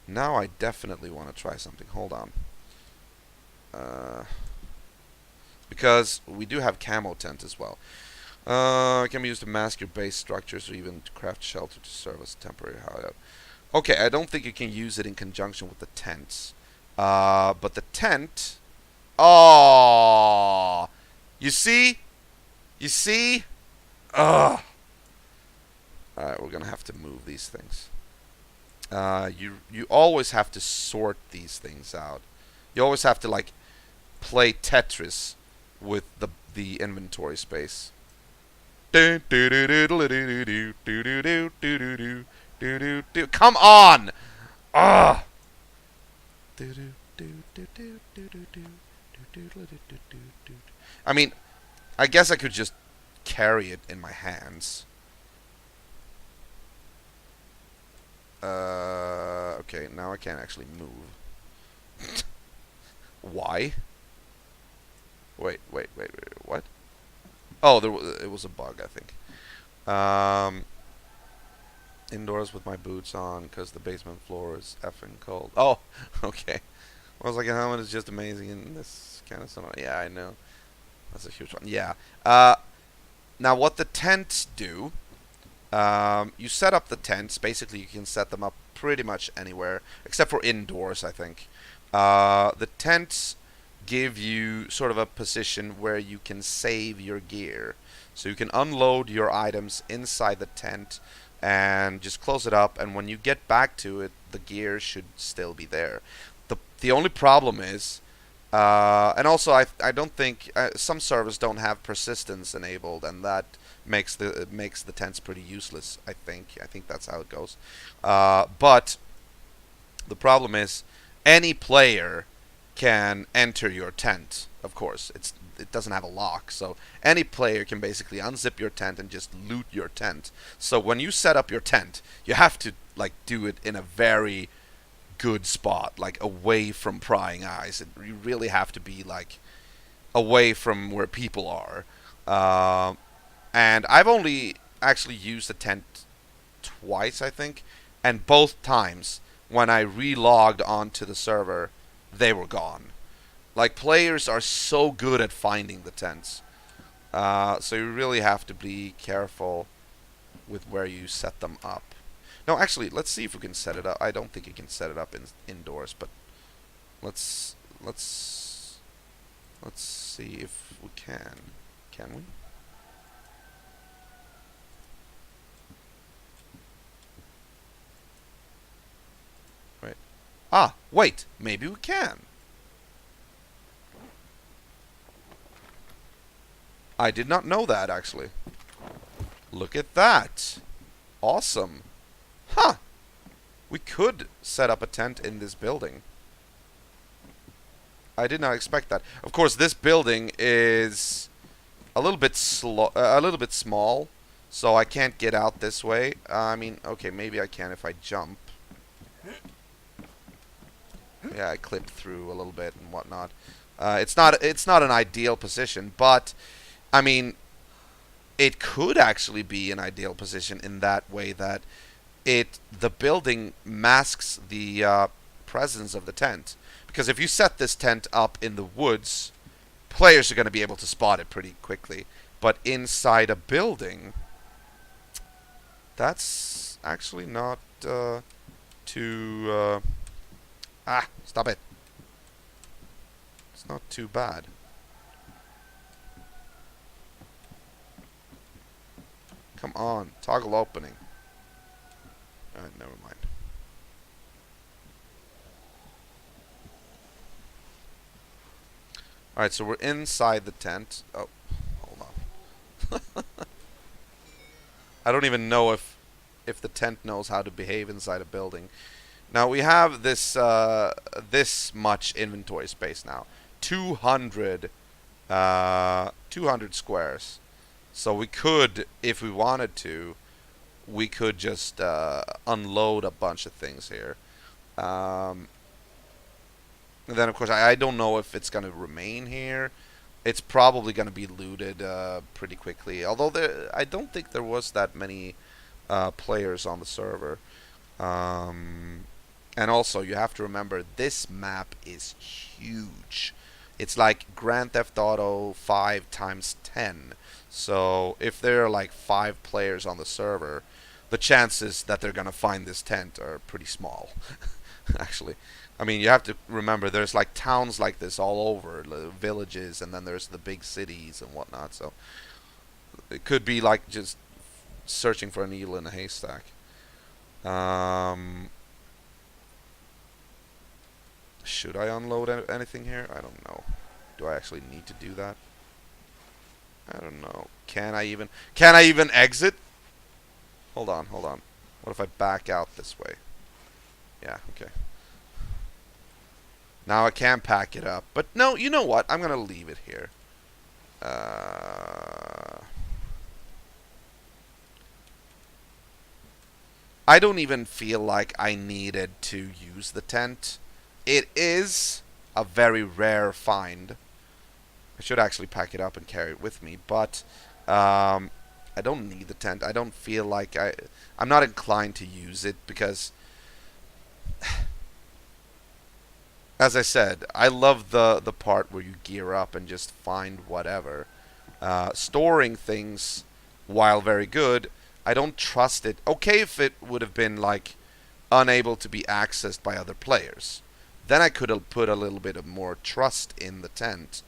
Now I definitely want to try something. Hold on. Because we do have camo tent as well. It can be used to mask your base structures or even to craft shelter to serve as a temporary hideout. Okay, I don't think you can use it in conjunction with the tents. But the tent... Oh, you see? You see? Ugh. Alright, we're gonna have to move these things. You always have to sort these things out. You always have to like play Tetris with the inventory space. Come on! Ugh. I mean, I guess I could just carry it in my hands. Okay, now I can't actually move. Why? Wait, what? Oh, it was a bug, I think. Indoors with my boots on because the basement floor is effing cold. Oh, okay. I was like, a helmet is just amazing in this kind of scenario. Yeah, I know. That's a huge one. Yeah. Now, what the tents do, you set up the tents. Basically, you can set them up pretty much anywhere, except for indoors, I think. The tents give you sort of a position where you can save your gear. So you can unload your items inside the tent and just close it up, and when you get back to it, the gear should still be there. The only problem is, and also I don't think some servers don't have persistence enabled, and that makes the tents pretty useless. I think that's how it goes. But the problem is, any player can enter your tent. Of course, it doesn't have a lock, so any player can basically unzip your tent and just loot your tent. So when you set up your tent, you have to like do it in a very good spot, like away from prying eyes. You really have to be like away from where people are. And I've only actually used the tent twice, I think, and both times when I relogged onto the server, they were gone. Like, players are so good at finding the tents. So you really have to be careful with where you set them up. No, actually, let's see if we can set it up. I don't think you can set it up indoors, but let's see if we can. Can we? Wait. Ah, wait. Maybe we can. I did not know that, actually. Look at that. Awesome. Huh. We could set up a tent in this building. I did not expect that. Of course, this building is a little bit small, so I can't get out this way. I mean, okay, maybe I can if I jump. Yeah, I clipped through a little bit and whatnot. It's not an ideal position, but I mean, it could actually be an ideal position in that way that the building masks the presence of the tent. Because if you set this tent up in the woods, players are going to be able to spot it pretty quickly. But inside a building, that's actually not too... stop it. It's not too bad. Come on, toggle opening. Never mind. Alright, so we're inside the tent. Oh, hold on. I don't even know if the tent knows how to behave inside a building. Now, we have this this much inventory space now. 200 squares. So we could, if we wanted to, we could just unload a bunch of things here. And then, of course, I don't know if it's going to remain here. It's probably going to be looted pretty quickly. Although I don't think there was that many players on the server. And also, you have to remember, this map is huge. It's like Grand Theft Auto 5 times 10. So if there are like 5 players on the server, the chances that they're gonna find this tent are pretty small. Actually, I mean, you have to remember there's like towns like this all over, villages, and then there's the big cities and whatnot. So it could be like just searching for a needle in a haystack. Should I unload anything here? I don't know. Do I actually need to do that? I don't know. Can I even exit? Hold on. What if I back out this way? Yeah, okay. Now I can pack it up. But no, you know what? I'm going to leave it here. I don't even feel like I needed to use the tent. It is a very rare find. I should actually pack it up and carry it with me, but I don't need the tent. I don't feel like I'm not inclined to use it because, as I said, I love the part where you gear up and just find whatever. Storing things, while very good, I don't trust it. Okay, if it would have been like unable to be accessed by other players, then I could have put a little bit of more trust in the tent.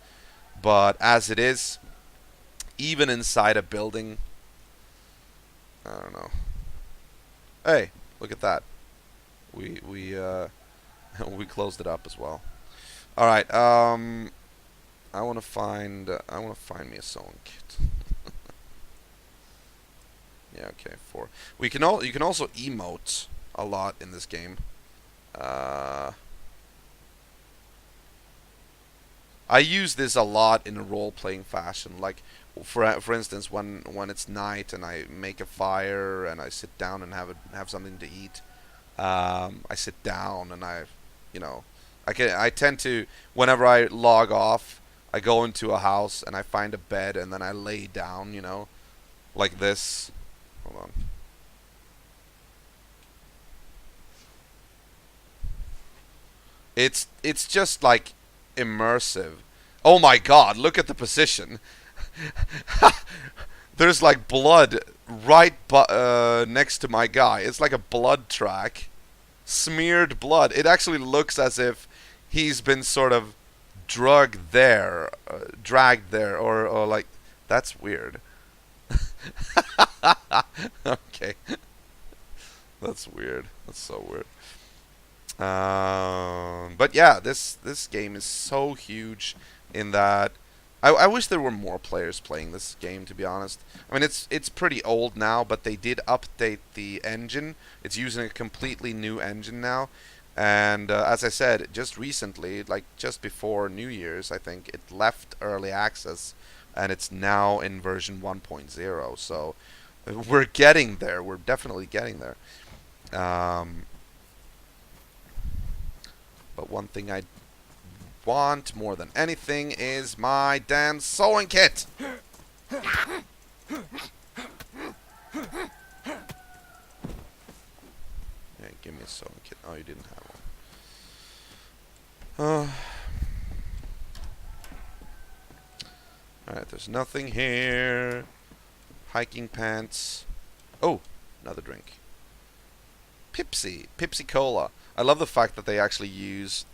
But as it is, even inside a building, I don't know. Hey, look at that. We we closed it up as well. All right. I want to find me a sewing kit. Yeah. Okay. 4. You can also emote a lot in this game. I use this a lot in a role-playing fashion. Like, for instance, when it's night and I make a fire and I sit down and have something to eat. I sit down and you know, I tend to, whenever I log off, I go into a house and I find a bed and then I lay down. You know, like this. Hold on. It's just like immersive. Oh my god, look at the position. There's like blood right next to my guy. It's like a blood track. Smeared blood. It actually looks as if he's been sort of dragged there, or like, that's weird. Okay. That's weird. That's so weird. But yeah, this game is so huge in that I wish there were more players playing this game, to be honest. I mean, it's pretty old now, but they did update the engine. It's using a completely new engine now. And as I said, just recently, like just before New Year's, I think, it left early access, and it's now in version 1.0. So we're getting there. We're definitely getting there. But one thing I want more than anything is my damn sewing kit. Yeah, give me a sewing kit. Oh, you didn't have one. Alright, there's nothing here. Hiking pants. Oh, another drink. Pepsi Cola. I love the fact that they actually use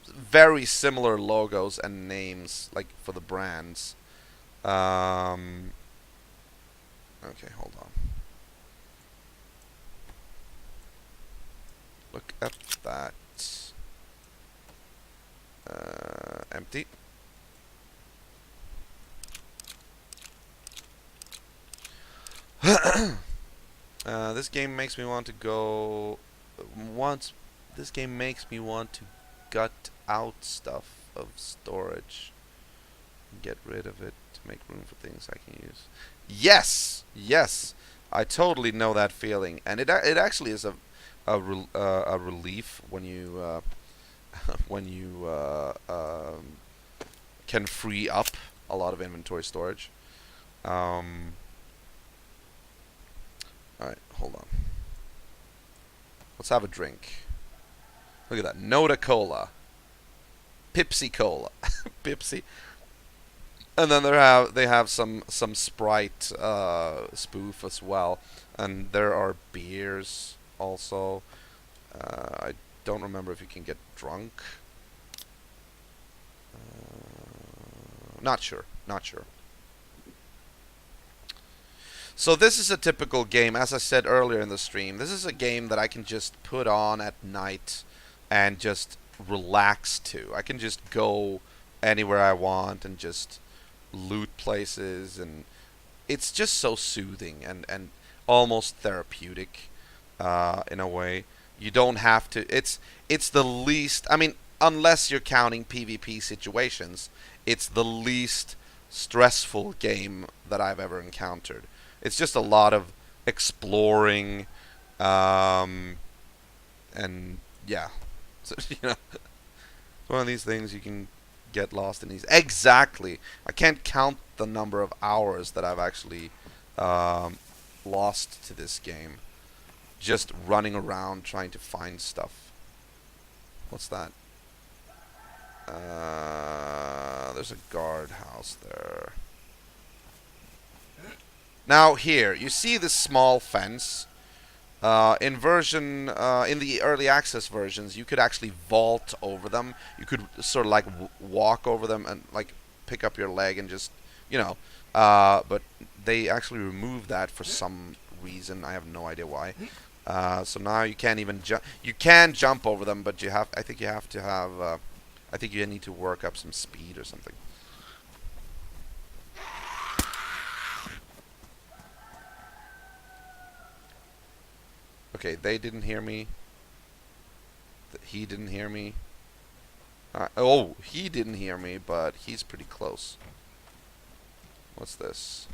very similar logos and names, like, for the brands. Okay, hold on. Look at that. Empty. This game makes me want to go. This game makes me want to gut out stuff of storage, get rid of it to make room for things I can use. Yes, I totally know that feeling, and it actually is a relief when you when you can free up a lot of inventory storage. Alright, hold on. Let's have a drink. Look at that. Noda Cola. Pepsi Cola. Pepsi. And then they have some Sprite spoof as well. And there are beers also. I don't remember if you can get drunk. Not sure. Not sure. So this is a typical game, as I said earlier in the stream. This is a game that I can just put on at night and just relax to. I can just go anywhere I want and just loot places, and it's just so soothing and almost therapeutic in a way. You don't have to. It's the least. I mean, unless you're counting PvP situations, it's the least stressful game that I've ever encountered. It's just a lot of exploring, and yeah, so, one of these things you can get lost in these. Exactly. I can't count the number of hours that I've actually lost to this game, just running around trying to find stuff. What's that? There's a guardhouse there. Now here, you see this small fence. In the early access versions, you could actually vault over them. You could sort of like walk over them and like pick up your leg and just, but they actually removed that for some reason. I have no idea why. So now you can't even jump. You can jump over them, but I think you have to have. I think you need to work up some speed or something. Okay, they didn't hear me. He didn't hear me. Oh, he didn't hear me, but he's pretty close. What's this?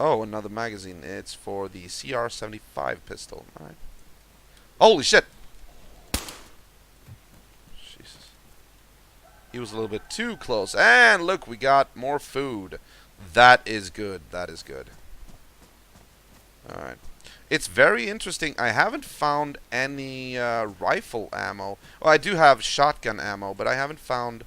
Oh, another magazine. It's for the CR-75 pistol. Alright. Holy shit! Jesus. He was a little bit too close. And look, we got more food. That is good. That is good. Alright. It's very interesting. I haven't found any rifle ammo. Well, I do have shotgun ammo, but I haven't found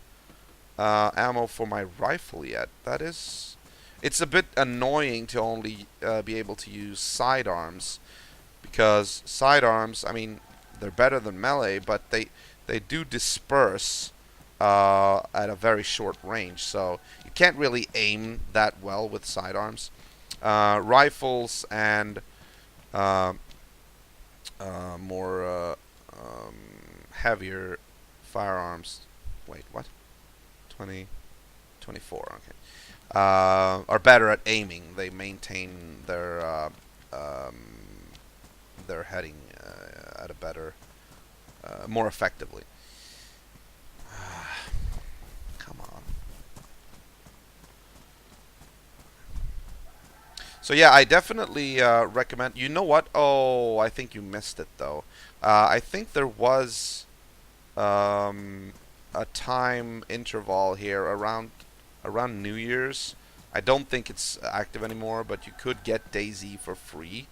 ammo for my rifle yet. That is... It's a bit annoying to only be able to use sidearms, because sidearms, I mean, they're better than melee, but they do disperse at a very short range, so you can't really aim that well with sidearms. Rifles and more heavier firearms. Wait, what? 20, 24. Okay. Are better at aiming. They maintain their heading at a better, more effectively. Come on. So yeah, I definitely recommend. You know what? Oh, I think you missed it though. I think there was a time interval here around New Year's. I don't think it's active anymore, but you could get DayZ for free.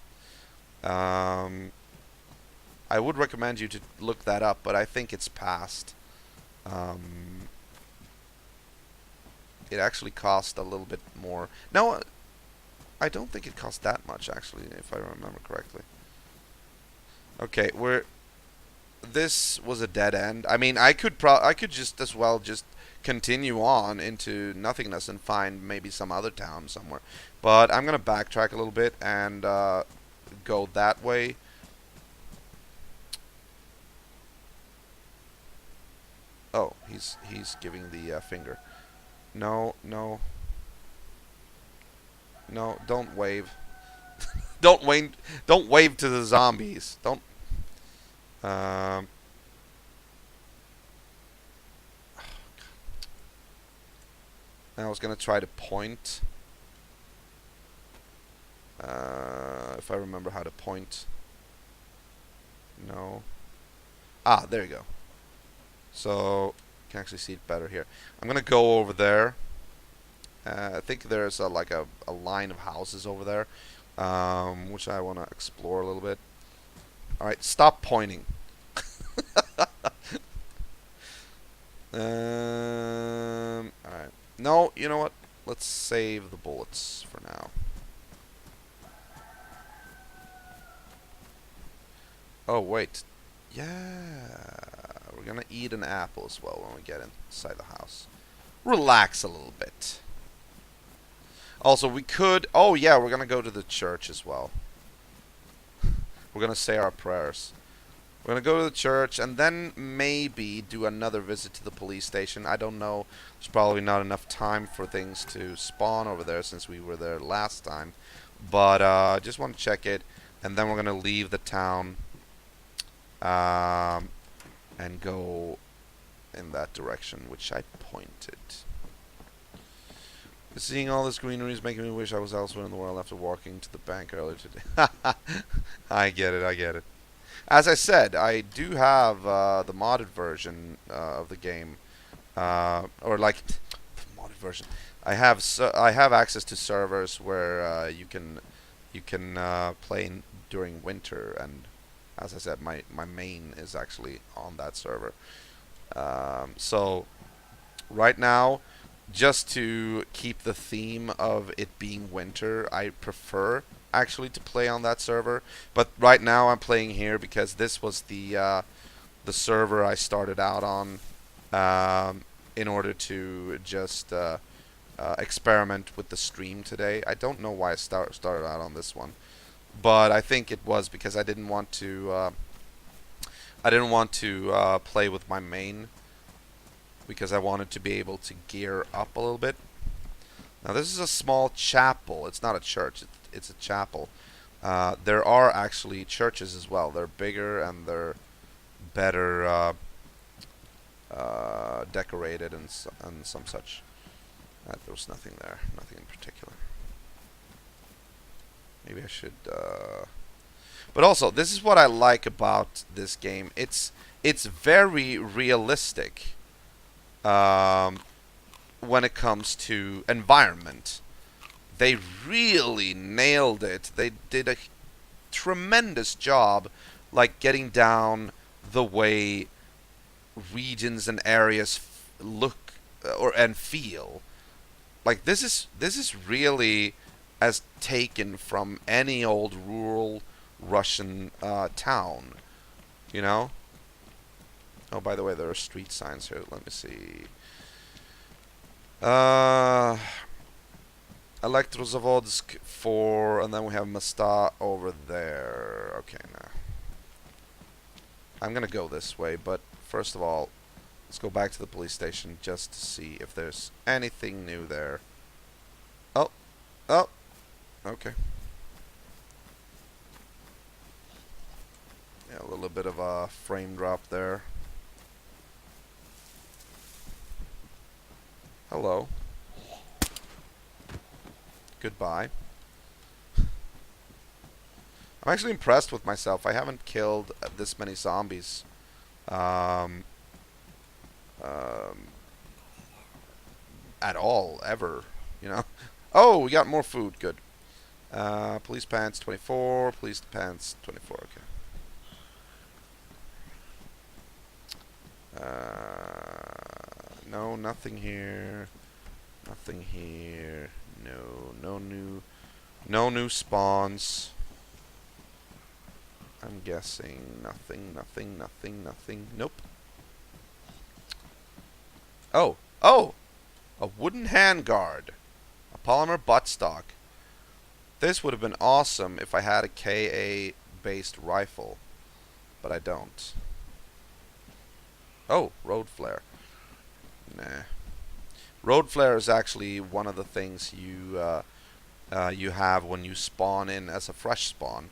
I would recommend you to look that up, but I think it's past. It actually cost a little bit more. No, I don't think it cost that much, actually, if I remember correctly. Okay, this was a dead end. I mean, I could just as well just continue on into nothingness and find maybe some other town somewhere. But I'm gonna backtrack a little bit and go that way. Oh, he's giving the finger. No, no. No, don't wave. Don't wave to the zombies. Don't. I was gonna try to point. If I remember how to point. No. Ah, there you go. So you can actually see it better here. I'm gonna go over there. I think there's like a line of houses over there, which I want to explore a little bit. Alright, stop pointing. Alright. No, you know what? Let's save the bullets for now. Oh, wait. Yeah. We're gonna eat an apple as well when we get inside the house. Relax a little bit. Also, we could... Oh, yeah, we're gonna go to the church as well. We're gonna say our prayers. We're gonna go to the church and then maybe do another visit to the police station. I don't know. There's probably not enough time for things to spawn over there since we were there last time. But just want to check it. And then we're gonna leave the town and go in that direction, which I pointed. Seeing all this greenery is making me wish I was elsewhere in the world after walking to the bank earlier today. I get it, I get it. As I said, I do have the modded version of the game, or like modded version. I have access to servers where you can play during winter, and as I said, my main is actually on that server. So right now, just to keep the theme of it being winter, I prefer actually to play on that server. But right now I'm playing here because this was the server I started out on in order to just experiment with the stream today. I don't know why I started out on this one, but I think it was because I didn't want to play with my main, because I wanted to be able to gear up a little bit. Now this is a small chapel. It's not a church. It's a chapel. There are actually churches as well. They're bigger and they're better decorated and some such. There was nothing there. Nothing in particular. Maybe I should... But also, this is what I like about this game. It's very realistic. When it comes to environment, they really nailed it. They did a tremendous job, like getting down the way regions and areas look and feel. Like this is really as taken from any old rural Russian town, you know. Oh, by the way, there are street signs here. Let me see. Elektrozavodsk 4, and then we have Masta over there. Okay, now. I'm gonna go this way, but first of all, let's go back to the police station just to see if there's anything new there. Oh. Oh. Okay. Yeah, a little bit of a frame drop there. Hello. Goodbye. I'm actually impressed with myself. I haven't killed this many zombies. At all, ever. You know? Oh, we got more food. Good. Police pants 24. Police pants 24. Okay. No, nothing here. Nothing here. No new spawns. I'm guessing nothing. Nope. Oh, a wooden handguard, a polymer buttstock. This would have been awesome if I had a KA-based rifle, but I don't. Oh, road flare. Nah. Road flare is actually one of the things you have when you spawn in as a fresh spawn.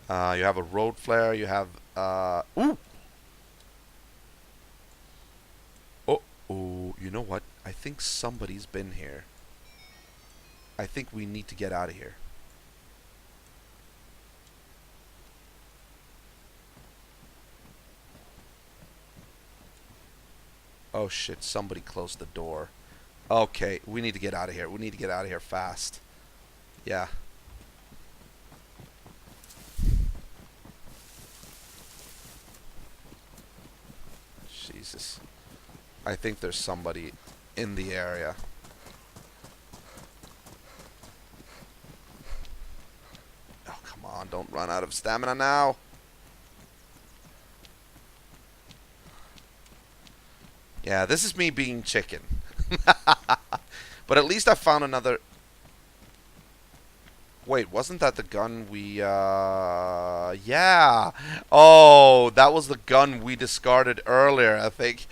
You have a road flare. You have ooh. Oh, you know what? I think somebody's been here. I think we need to get out of here. Oh shit, somebody closed the door. Okay, we need to get out of here. We need to get out of here fast. Yeah. Jesus. I think there's somebody in the area. Oh, come on. Don't run out of stamina now. Yeah, this is me being chicken. But at least I found another... Wait, wasn't that the gun we, Yeah! Oh, that was the gun we discarded earlier, I think.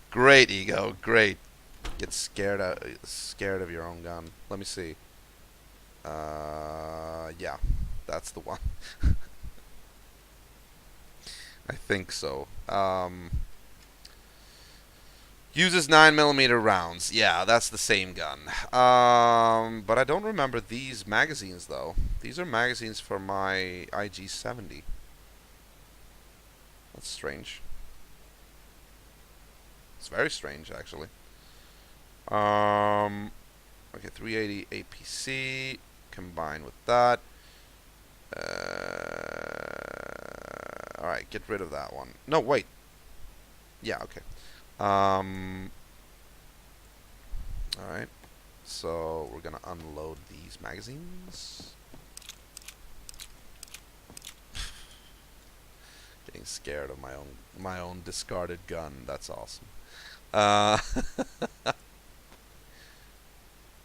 Great, Ego, great. Get scared of your own gun. Let me see. Yeah, that's the one. I think so. Uses 9mm rounds. Yeah, that's the same gun. But I don't remember these magazines, though. These are magazines for my IG-70. That's strange. It's very strange, actually. Okay, 380 APC combined with that. Alright, get rid of that one. No, wait. Yeah, okay. Alright. So we're gonna unload these magazines. Getting scared of my own discarded gun. That's awesome.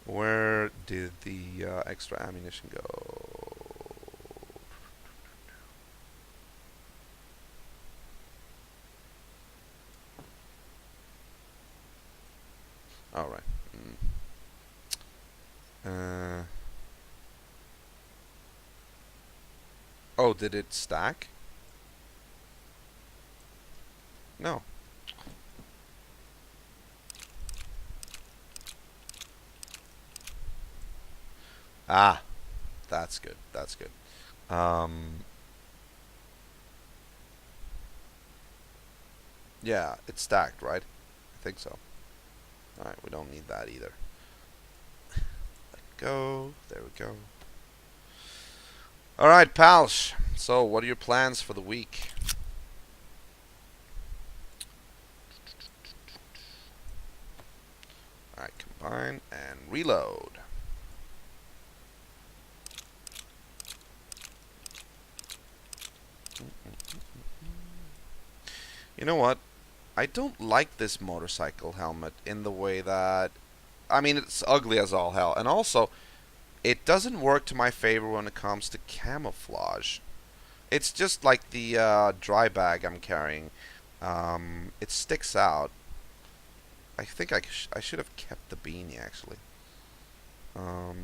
Where did the extra ammunition go? All right. Oh, did it stack? No. Ah, that's good. That's good. Yeah, it's stacked, right? I think so. Alright, we don't need that either. Let go. There we go. Alright, pals. So, what are your plans for the week? Alright, combine and reload. You know what? I don't like this motorcycle helmet in the way that... I mean, it's ugly as all hell. And also, it doesn't work to my favor when it comes to camouflage. It's just like the dry bag I'm carrying. It sticks out. I think I should have kept the beanie, actually. Alright.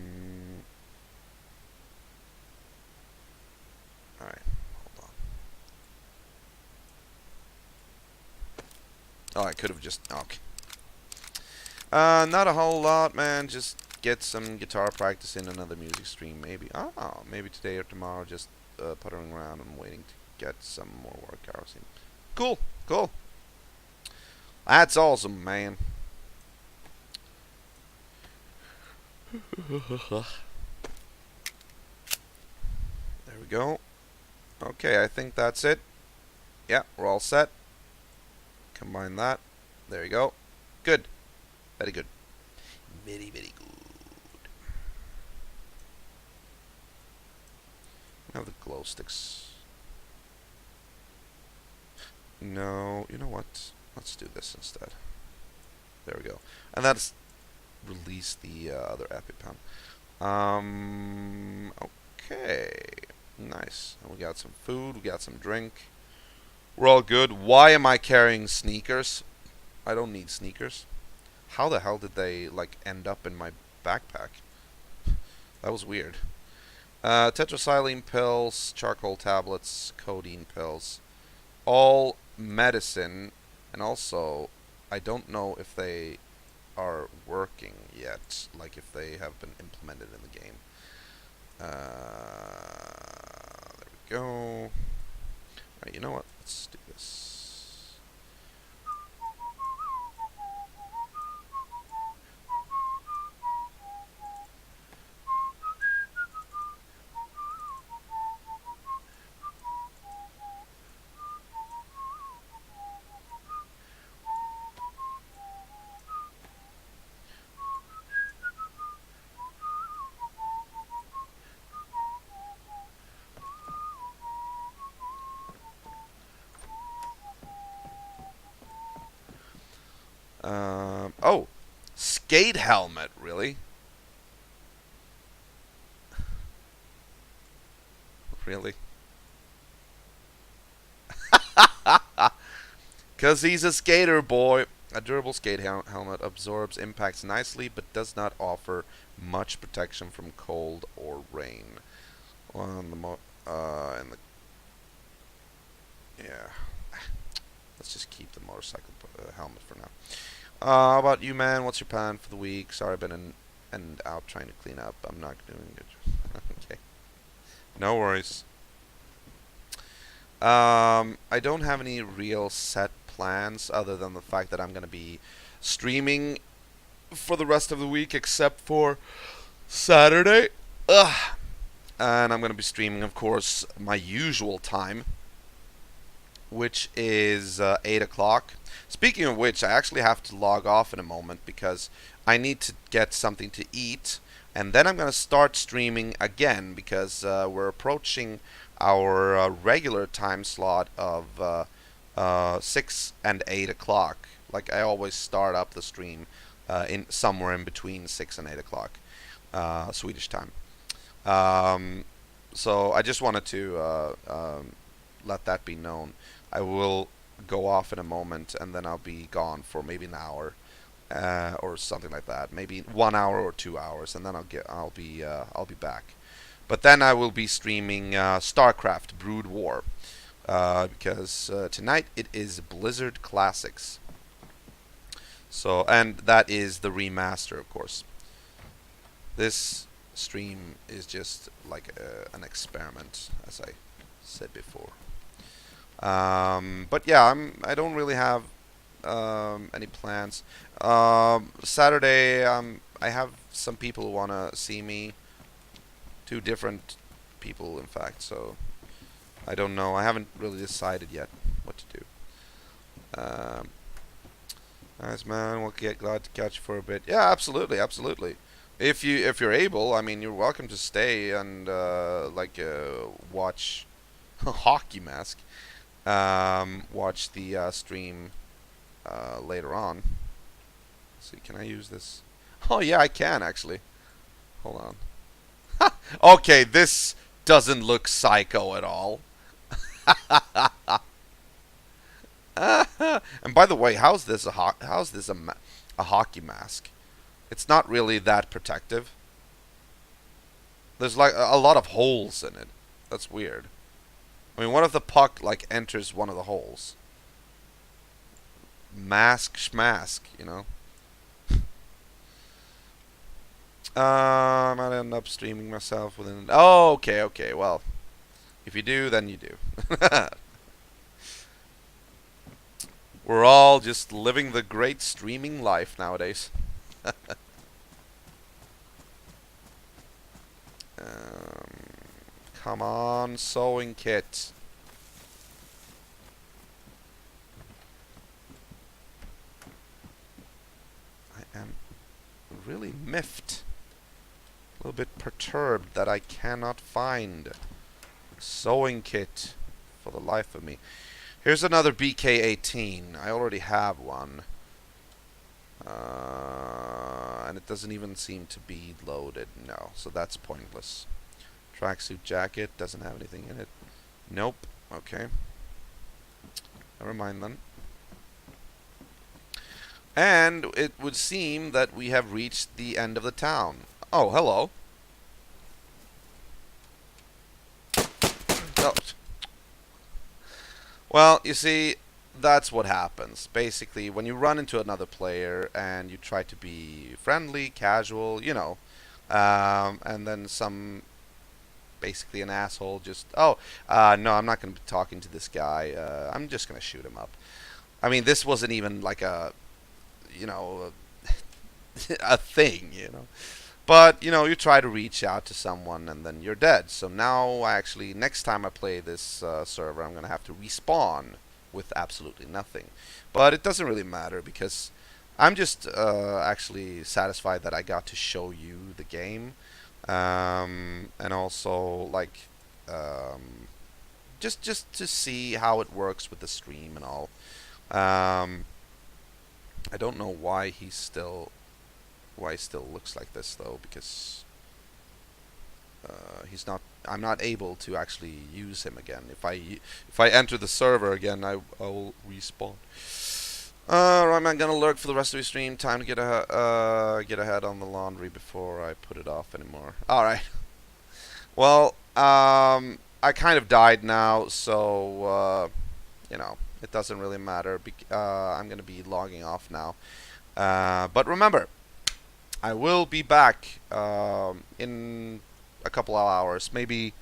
Oh, I could have just... Okay. Not a whole lot, man. Just get some guitar practice in another music stream, maybe. Oh, maybe today or tomorrow, just puttering around and waiting to get some more work hours in. Cool, cool. That's awesome, man. There we go. Okay, I think that's it. Yeah, we're all set. Combine that. There you go. Good. Very good. Very, very good. Now the glow sticks. No, you know what? Let's do this instead. There we go. And that's release the other EpiPen. Okay. Nice. And we got some food. We got some drink. We're all good. Why am I carrying sneakers? I don't need sneakers. How the hell did they, like, end up in my backpack? That was weird. Tetracycline pills, charcoal tablets, codeine pills. All medicine. And also, I don't know if they are working yet. Like, if they have been implemented in the game. There we go. Alright, you know what? Let's do this. Oh, skate helmet, really? Really? Because he's a skater boy. A durable skate helmet absorbs impacts nicely, but does not offer much protection from cold or rain. On the and the yeah, let's just keep the motorcycle helmet for now. How about you, man? What's your plan for the week? Sorry, I've been in and out trying to clean up. I'm not doing good. Okay, no worries. I don't have any real set plans other than the fact that I'm gonna be streaming for the rest of the week, except for Saturday. Ugh. And I'm gonna be streaming, of course, my usual time, which is 8 o'clock. Speaking of which, I actually have to log off in a moment because I need to get something to eat. And then I'm going to start streaming again because we're approaching our regular time slot of 6 and 8 o'clock. Like I always start up the stream in somewhere in between 6 and 8 o'clock Swedish time. Um, so I just wanted to let that be known. I will go off in a moment, and then I'll be gone for maybe an hour or something like that. Maybe 1 hour or 2 hours, and then I'll be back. But then I will be streaming StarCraft Brood War because tonight it is Blizzard Classics. So and that is the remaster, of course. This stream is just like an experiment, as I said before. But yeah, I don't really have any plans. Saturday, I have some people who wanna see me. Two different people, in fact. So I don't know. I haven't really decided yet what to do. Nice, man. We'll get glad to catch you for a bit. Yeah, absolutely, absolutely. If you're able, I mean, you're welcome to stay and watch Hockey Mask. Watch the stream later on. Let's see, can I use this? Oh yeah, I can actually. Hold on. Okay, this doesn't look psycho at all. And by the way, how's this a hockey mask? It's not really that protective. There's like a lot of holes in it. That's weird. I mean, what if the puck like enters one of the holes? Mask schmask, you know. I might end up streaming myself within. Oh, okay, okay. Well, if you do, then you do. We're all just living the great streaming life nowadays. Come on, sewing kit. I am really miffed. A little bit perturbed that I cannot find sewing kit for the life of me. Here's another BK-18. I already have one. And it doesn't even seem to be loaded. No, so that's pointless. Tracksuit jacket doesn't have anything in it. Nope. Okay. Never mind then. And it would seem that we have reached the end of the town. Oh, hello. Oh. Well, you see, that's what happens. Basically, when you run into another player and you try to be friendly, casual, you know, and then basically an asshole just, no, I'm not going to be talking to this guy. I'm just going to shoot him up. I mean, this wasn't even like a, you know, a thing, you know. But, you know, you try to reach out to someone and then you're dead. So now, actually, next time I play this server, I'm going to have to respawn with absolutely nothing. But it doesn't really matter because I'm just actually satisfied that I got to show you the game. And also, like, just to see how it works with the stream and all. I don't know why he still looks like this though, because he's not. I'm not able to actually use him again. If I enter the server again, I'll respawn. Right, man, gonna lurk for the rest of the stream. Time to get ahead on the laundry before I put it off anymore. All right. Well, I kind of died now, so you know, it doesn't really matter. I'm gonna be logging off now. But remember, I will be back in a couple of hours, maybe.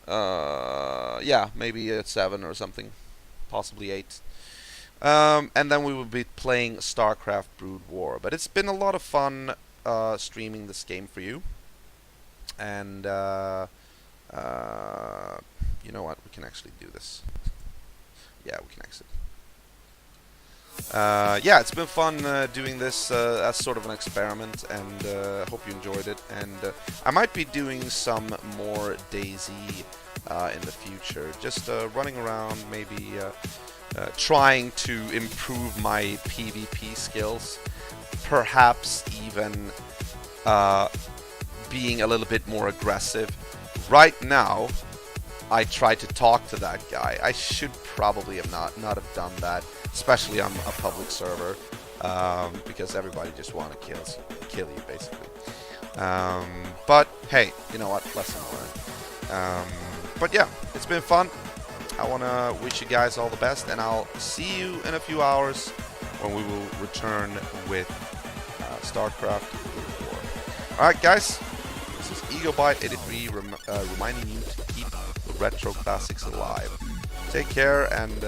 Yeah, maybe at 7 or something, possibly 8. And then we will be playing StarCraft Brood War. But it's been a lot of fun streaming this game for you. And you know what? We can actually do this. Yeah, we can exit. Yeah, it's been fun doing this as sort of an experiment, and hope you enjoyed it. And I might be doing some more DayZ in the future, just running around, maybe trying to improve my PvP skills, perhaps even being a little bit more aggressive. Right now, I tried to talk to that guy. I should probably have not have done that, especially on a public server, because everybody just want to kill you basically. But hey, you know what? Lesson learned. But yeah, it's been fun. I want to wish you guys all the best, and I'll see you in a few hours when we will return with StarCraft Brood War. Alright guys, this is EgoByte83 reminding you to keep the retro classics alive. Take care, and